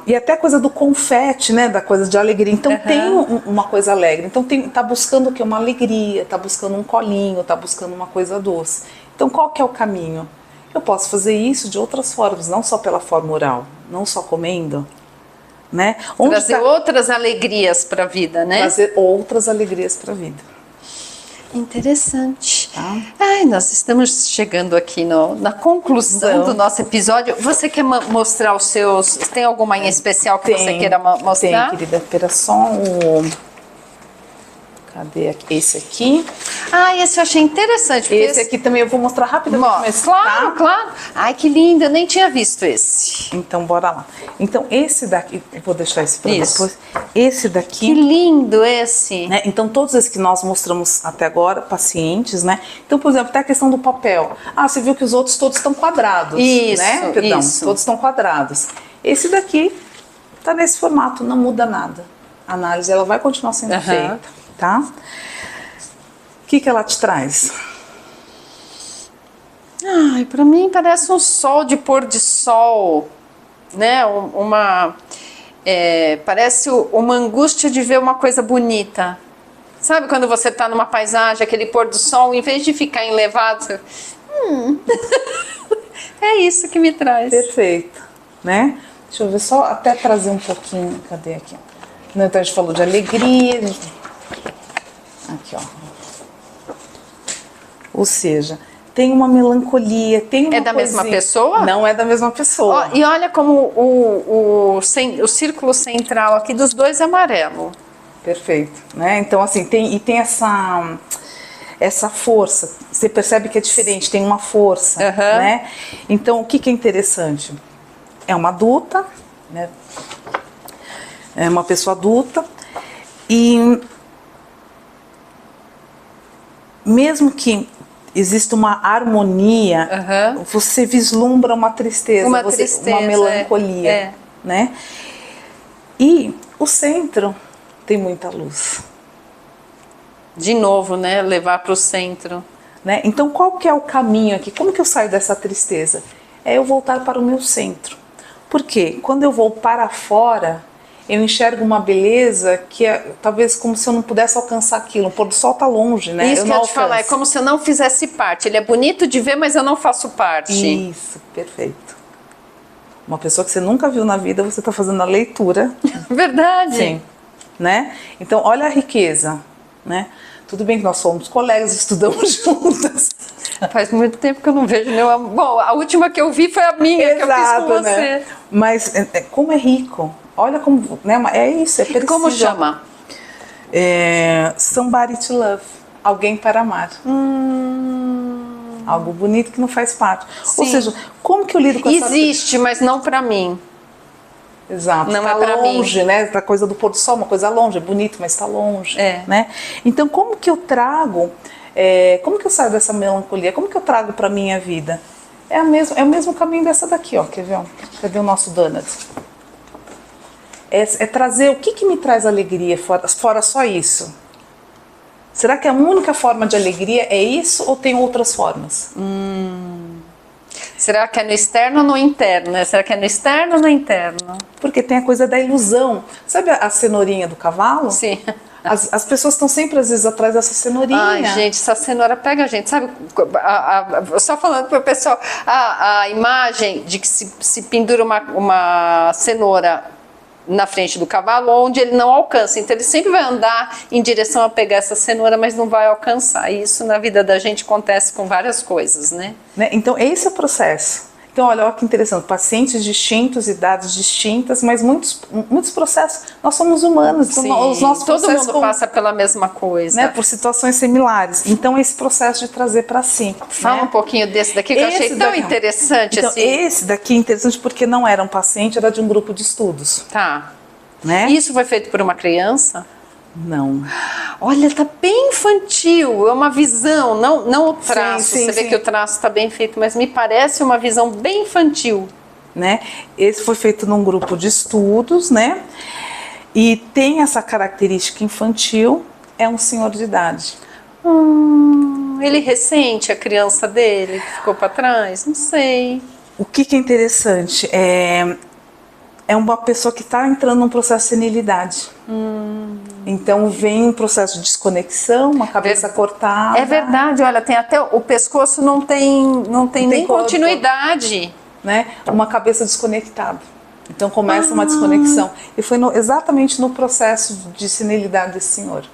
B: E até a coisa do confete, né, da coisa de alegria. Então tem uma coisa alegre. Então tá buscando o quê? Uma alegria, tá buscando um colinho, tá buscando uma coisa doce. Então qual que é o caminho? Eu posso fazer isso de outras formas, não só pela forma oral, não só comendo, né?
A: Trazer outras alegrias para a vida, né?
B: Trazer outras alegrias para a vida.
A: Interessante. Ai, nós estamos chegando aqui na conclusão do nosso episódio. Você quer mostrar os seus... Tem alguma em especial que você queira mostrar?
B: Tem, querida. Espera só um... Cadê aqui? Esse aqui.
A: Esse eu achei interessante.
B: Esse aqui também eu vou mostrar rapidamente.
A: Claro. Ai, que lindo. Eu nem tinha visto esse.
B: Então, bora lá. Então, esse daqui... Eu vou deixar esse para depois. Esse daqui...
A: Que lindo esse.
B: Né? Então, todos esses que nós mostramos até agora, pacientes, né? Então, por exemplo, até a questão do papel. Você viu que os outros todos estão quadrados.
A: Isso,
B: né? Perdão, todos estão quadrados. Esse daqui está nesse formato, não muda nada. A análise ela vai continuar sendo feita. Tá? O que ela te traz?
A: Para mim parece um sol de pôr de sol, né? Parece uma angústia de ver uma coisa bonita. Sabe quando você está numa paisagem, aquele pôr do sol, em vez de ficar enlevado, você... É isso que me traz.
B: Perfeito, né? Deixa eu ver, só até trazer um pouquinho. Cadê aqui? Então a gente falou de alegria. Aqui, ó. Ou seja, tem uma melancolia, tem uma
A: da mesma pessoa?
B: Não é da mesma pessoa.
A: E olha como o círculo central aqui dos dois é amarelo.
B: Perfeito, né? Então assim, tem essa força. Você percebe que é diferente, tem uma força, né? Então o que é interessante? É uma adulta, né? É uma pessoa adulta e mesmo que exista uma harmonia, você vislumbra uma tristeza, uma melancolia, né? E o centro tem muita luz.
A: De novo, né? Levar para o centro.
B: Né? Então, qual que é o caminho aqui? Como que eu saio dessa tristeza? É eu voltar para o meu centro. Por quê? Quando eu vou para fora, eu enxergo uma beleza que é talvez como se eu não pudesse alcançar aquilo. O pôr do sol está longe, né?
A: Isso que eu ia te falar, é como se eu não fizesse parte. Ele é bonito de ver, mas eu não faço parte.
B: Isso, perfeito. Uma pessoa que você nunca viu na vida, você está fazendo a leitura.
A: Verdade.
B: Sim. Né? Então, olha a riqueza, né? Tudo bem que nós somos colegas, estudamos juntas.
A: Faz muito tempo que eu não vejo nenhuma. Bom, a última que eu vi foi a minha. Exato, que eu fiz com você.
B: Né? Mas como é rico. Olha como, né? É isso, é preciso.
A: Como chama?
B: Somebody to Love. Alguém para amar. Algo bonito que não faz parte. Sim. Ou seja, como que eu lido com essa...
A: Existe, mas não para mim.
B: Exato, não tá longe, mim. Né? Da coisa do pôr do sol, uma coisa longe, é bonito, mas está longe, né? Então, como que eu trago, como que eu saio dessa melancolia? Como que eu trago para minha vida? É o mesmo caminho dessa daqui, ó, quer ver? Ó? Cadê o nosso donut? É trazer o que me traz alegria, fora só isso. Será que a única forma de alegria é isso ou tem outras formas?
A: Será que é no externo ou no interno? Né? Será que é no externo ou no interno?
B: Porque tem a coisa da ilusão. Sabe a cenourinha do cavalo?
A: Sim.
B: As pessoas estão sempre, às vezes, atrás dessa cenourinha.
A: Ai, gente, essa cenoura pega a gente. Sabe, só falando para o pessoal, a imagem de que se pendura uma cenoura na frente do cavalo, onde ele não alcança. Então, ele sempre vai andar em direção a pegar essa cenoura, mas não vai alcançar. E isso na vida da gente acontece com várias coisas, né?
B: Então, esse é o processo. Então, olha que interessante, pacientes distintos, idades distintas, mas muitos processos, nós somos humanos,
A: sim,
B: então os nossos
A: todo mundo passa pela mesma coisa.
B: Né, por situações similares. Então, esse processo de trazer para si.
A: Fala um pouquinho desse daqui que eu achei tão interessante.
B: Então,
A: assim.
B: Esse daqui é interessante porque não era um paciente, era de um grupo de estudos.
A: Tá.
B: Né?
A: Isso foi feito por uma criança?
B: Não.
A: Olha, tá bem infantil, é uma visão, não o traço,
B: sim,
A: você vê que o traço está bem feito, mas me parece uma visão bem infantil.
B: Né? Esse foi feito num grupo de estudos, né? E tem essa característica infantil, é um senhor de idade.
A: Ele ressente a criança dele, que ficou para trás? Não sei.
B: O que é interessante é uma pessoa que está entrando num processo de senilidade. Então vem um processo de desconexão, uma cabeça cortada.
A: É verdade, olha, tem até o pescoço não tem nem continuidade.
B: Né? Uma cabeça desconectada. Então começa uma desconexão. E foi exatamente no processo de senilidade desse senhor.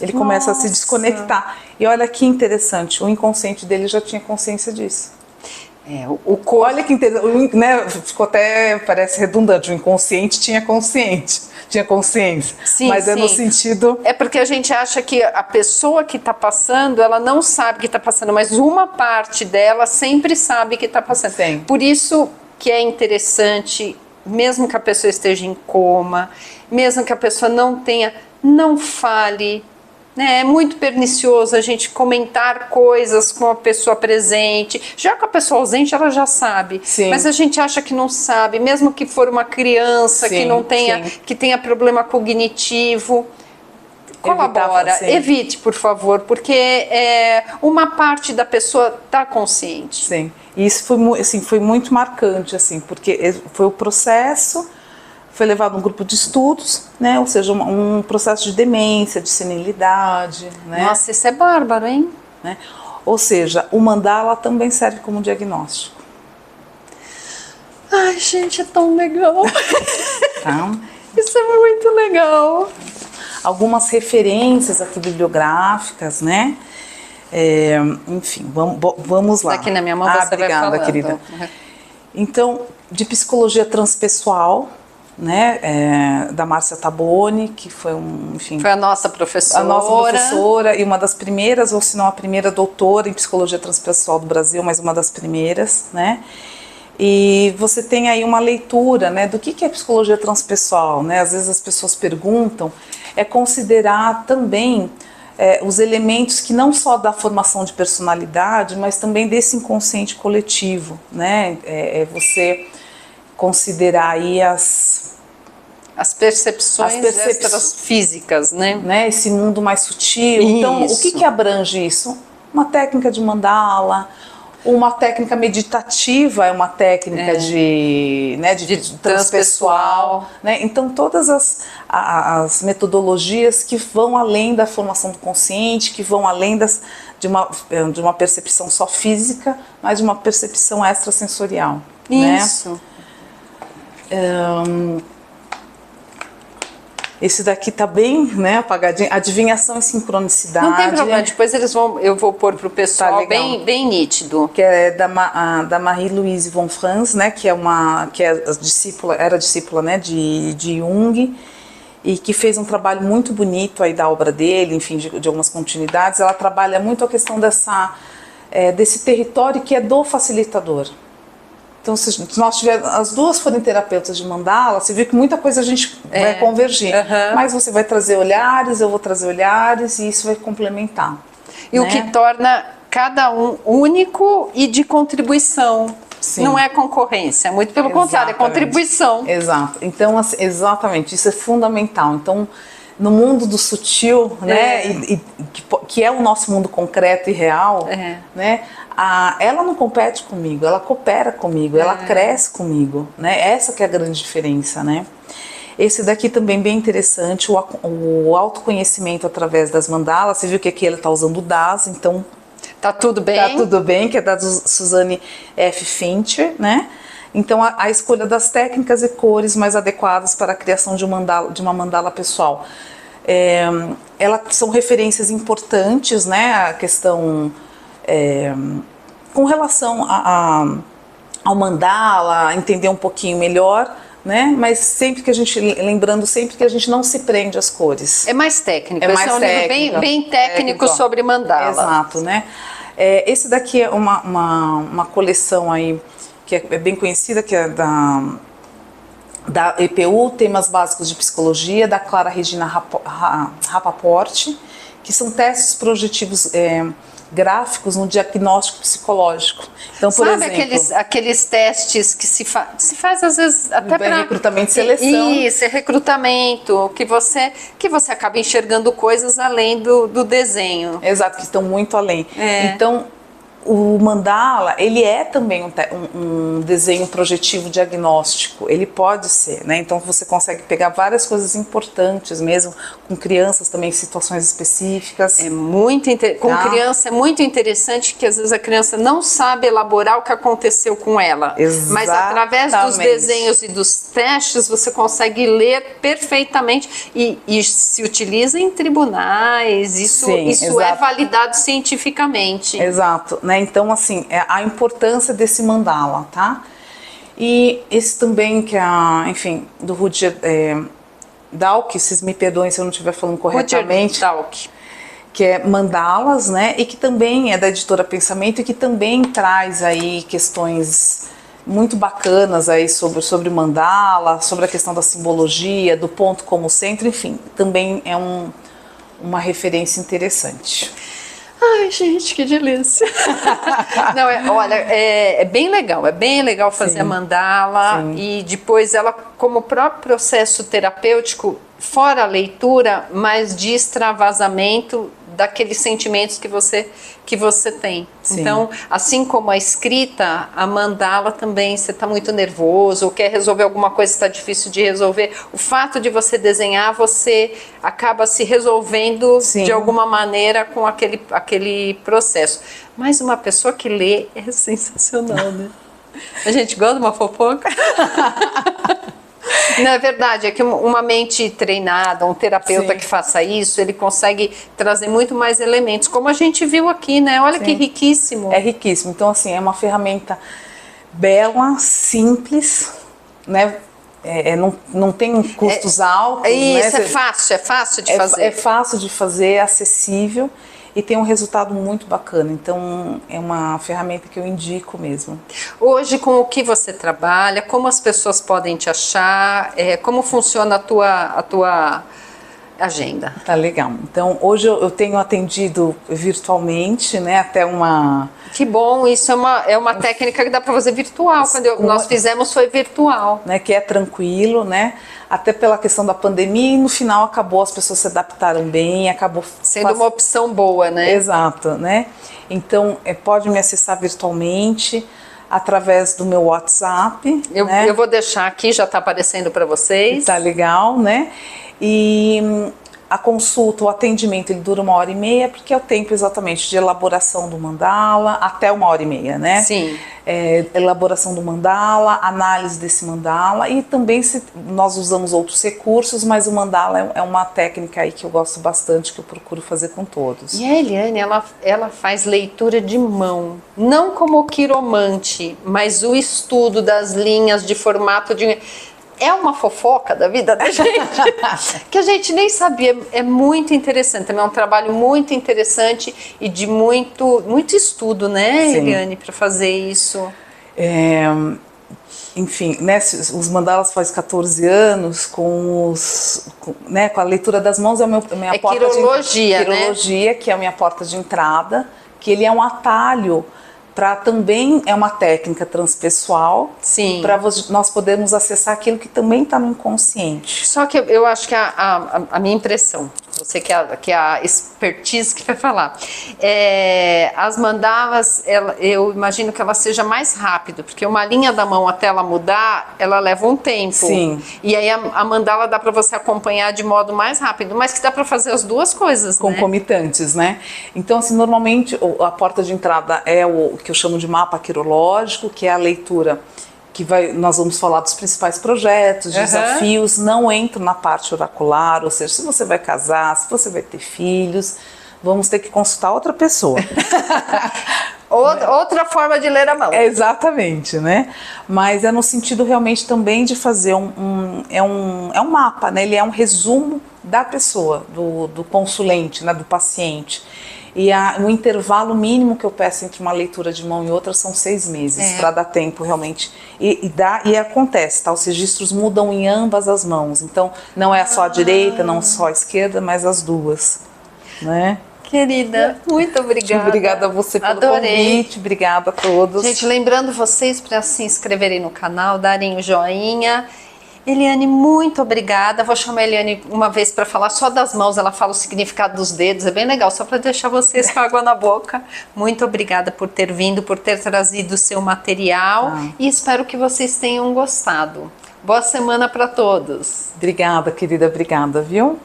B: Ele começa a se desconectar. E olha que interessante, o inconsciente dele já tinha consciência disso. Olha que interessante, né? Ficou até, parece redundante, o inconsciente tinha consciência.
A: Sim,
B: mas
A: sim.
B: É no sentido...
A: É porque a gente acha que a pessoa que está passando, ela não sabe que está passando, mas uma parte dela sempre sabe que está passando.
B: Sim.
A: Por isso que é interessante, mesmo que a pessoa esteja em coma, mesmo que a pessoa não fale. É muito pernicioso a gente comentar coisas com a pessoa presente. Já com a pessoa ausente, ela já sabe.
B: Sim.
A: Mas a gente acha que não sabe, mesmo que for uma criança que não tenha, que tenha problema cognitivo. Colabora, evite, por favor, porque uma parte da pessoa está consciente.
B: Sim, e isso foi muito marcante, assim, porque foi o processo... Foi levado a um grupo de estudos, né? Ou seja, um processo de demência, de senilidade. Né?
A: Nossa, isso é bárbaro, hein?
B: Né? Ou seja, o mandala também serve como diagnóstico.
A: Ai, gente, é tão legal.
B: Tá?
A: Isso é muito legal.
B: Algumas referências aqui bibliográficas, né? Enfim, vamos lá.
A: Aqui na minha mão você vai falando.
B: Querida. Então, de psicologia transpessoal, né, da Márcia Taboni, que foi
A: foi a nossa professora.
B: A nossa professora e uma das primeiras, ou se não a primeira doutora em psicologia transpessoal do Brasil, mas uma das primeiras, né? E você tem aí uma leitura, né, do que é psicologia transpessoal, né? Às vezes as pessoas perguntam, considerar também os elementos que não só da formação de personalidade, mas também desse inconsciente coletivo, né? Você considerar aí as
A: percepções extras físicas, né?
B: Esse mundo mais sutil. Isso. Então, o que abrange isso? Uma técnica de mandala, uma técnica meditativa, é uma técnica de transpessoal, né? Então, todas as metodologias que vão além da formação do consciente, que vão além de uma percepção só física, mas de uma percepção extrasensorial.
A: Isso.
B: Né? Esse daqui tá bem, né, apagadinho. Adivinhação e sincronicidade.
A: Não tem problema, depois eu vou pôr pro pessoal bem nítido.
B: Que é da Marie-Louise von Franz, né, que era discípula, né, de Jung, e que fez um trabalho muito bonito aí da obra dele, enfim, de algumas continuidades. Ela trabalha muito a questão desse território que é do facilitador. Então, se nós as duas forem terapeutas de mandala, você viu que muita coisa a gente vai convergir. Mas você vai trazer olhares, eu vou trazer olhares, e isso vai complementar.
A: E o que torna cada um único e de contribuição. Sim. Não é concorrência, muito pelo contrário, é contribuição.
B: Exato. Então, assim, exatamente, isso é fundamental. Então, no mundo do sutil, né, que é o nosso mundo concreto e real, né, ela não compete comigo, ela coopera comigo, ela cresce comigo, né? Essa que é a grande diferença, né? Esse daqui também bem interessante, o autoconhecimento através das mandalas. Você viu que aqui ele está usando o DAS, então
A: tá tudo bem.
B: Tá tudo bem, que é da Suzanne F. Fincher, né? Então a escolha das técnicas e cores mais adequadas para a criação de uma mandala pessoal. São referências importantes, né? A questão com relação ao mandala, entender um pouquinho melhor, né? Mas lembrando sempre que a gente não se prende às cores.
A: É mais técnico. Esse é um livro bem técnico sobre mandala.
B: Exato, né? Esse daqui é uma coleção aí que é bem conhecida, que é da EPU, Temas Básicos de Psicologia, da Clara Regina Rapaport, que são testes projetivos gráficos no diagnóstico psicológico. Então, por exemplo,
A: aqueles testes que se faz às vezes até para
B: recrutamento e seleção.
A: Isso, é recrutamento, que você acaba enxergando coisas além do desenho.
B: Exato, que estão muito além. Então, o mandala, ele é também um desenho projetivo diagnóstico, ele pode ser, né? Então você consegue pegar várias coisas importantes mesmo, com crianças também em situações específicas.
A: Com criança é muito interessante que às vezes a criança não sabe elaborar o que aconteceu com ela.
B: Exatamente.
A: Mas através dos desenhos e dos testes você consegue ler perfeitamente e se utiliza em tribunais, isso é validado cientificamente.
B: Exato, né? Então, assim, a importância desse mandala, tá? E esse também, que é, enfim, do Rudyard Dalk, vocês me perdoem se eu não estiver falando corretamente.
A: Rudyard Dalk.
B: Que é Mandalas, né? E que também é da editora Pensamento e que também traz aí questões muito bacanas aí sobre mandala, sobre a questão da simbologia, do ponto como centro, enfim, também é uma referência interessante.
A: Ai, gente, que delícia! Não, olha, é bem legal fazer a mandala. Sim. E depois ela, como próprio processo terapêutico, fora a leitura, mas de extravasamento daqueles sentimentos que você tem. Sim. Então, assim como a escrita, a mandala também, você está muito nervoso, ou quer resolver alguma coisa que está difícil de resolver, o fato de você desenhar, você acaba se resolvendo Sim. de alguma maneira com aquele processo. Mas uma pessoa que lê é sensacional, né? A gente gosta de uma fofoca. Não é verdade, é que uma mente treinada, um terapeuta Sim. que faça isso, ele consegue trazer muito mais elementos, como a gente viu aqui, né? Olha Sim. que riquíssimo.
B: É riquíssimo, então assim, é uma ferramenta bela, simples, né? Não tem custos altos.
A: Isso,
B: né?
A: É fácil de fazer.
B: É fácil de fazer, é acessível. E tem um resultado muito bacana, então é uma ferramenta que eu indico mesmo.
A: Hoje, com o que você trabalha, como as pessoas podem te achar, como funciona a tua agenda.
B: Tá legal. Então, hoje eu tenho atendido virtualmente, né, até uma...
A: Que bom, isso é uma técnica que dá para fazer virtual. Quando nós fizemos foi virtual.
B: Né, que é tranquilo, né? Até pela questão da pandemia e no final acabou, as pessoas se adaptaram bem, acabou...
A: Sendo uma opção boa, né?
B: Exato, né? Então, pode me acessar virtualmente através do meu WhatsApp.
A: Eu vou deixar aqui, já está aparecendo para vocês.
B: Tá legal, né? E a consulta, o atendimento, ele dura 1h30, porque é o tempo exatamente de elaboração do mandala, até 1h30, né?
A: Sim.
B: Elaboração do mandala, análise desse mandala, e também nós usamos outros recursos, mas o mandala é uma técnica aí que eu gosto bastante, que eu procuro fazer com todos.
A: E a Eliane, ela faz leitura de mão, não como quiromante, mas o estudo das linhas de formato de... É uma fofoca da vida da gente, que a gente nem sabia. É muito interessante, também é um trabalho muito interessante e de muito estudo, né,
B: Sim.
A: Eliane, para fazer isso.
B: Enfim, né, os mandalas faz 14 anos, com a leitura das mãos é a minha porta
A: quirologia,
B: de quirologia, né? Que é a minha porta de entrada, que ele é um atalho também é uma técnica transpessoal para nós podermos acessar aquilo que também está no inconsciente.
A: Só que eu acho que a minha impressão, você que é a expertise que vai falar, as mandalas, eu imagino que ela seja mais rápido, porque uma linha da mão até ela mudar, ela leva um tempo.
B: Sim.
A: E aí a mandala dá para você acompanhar de modo mais rápido, mas que dá para fazer as duas coisas,
B: concomitantes, né? Então, assim, normalmente a porta de entrada é o que eu chamo de mapa quirológico, que é a leitura que nós vamos falar dos principais projetos, desafios, não entro na parte oracular, ou seja, se você vai casar, se você vai ter filhos, vamos ter que consultar outra pessoa.
A: Outra forma de ler a mão.
B: Exatamente, né? Mas é no sentido realmente também de fazer é um mapa, né? Ele é um resumo da pessoa, do consulente, né? Do paciente. E o intervalo mínimo que eu peço entre uma leitura de mão e outra são 6 meses, para dar tempo realmente. E acontece, tá? Os registros mudam em ambas as mãos. Então, não é só a direita, não só a esquerda, mas as duas, né?
A: Querida, muito obrigada.
B: Obrigada a você pelo convite, obrigada a todos.
A: Gente, lembrando vocês para se inscreverem no canal, darem o joinha. Eliane, muito obrigada. Vou chamar a Eliane uma vez para falar só das mãos, ela fala o significado dos dedos, é bem legal, só para deixar vocês com água na boca. Muito obrigada por ter vindo, por ter trazido o seu material e espero que vocês tenham gostado. Boa semana para todos.
B: Obrigada, querida, obrigada, viu?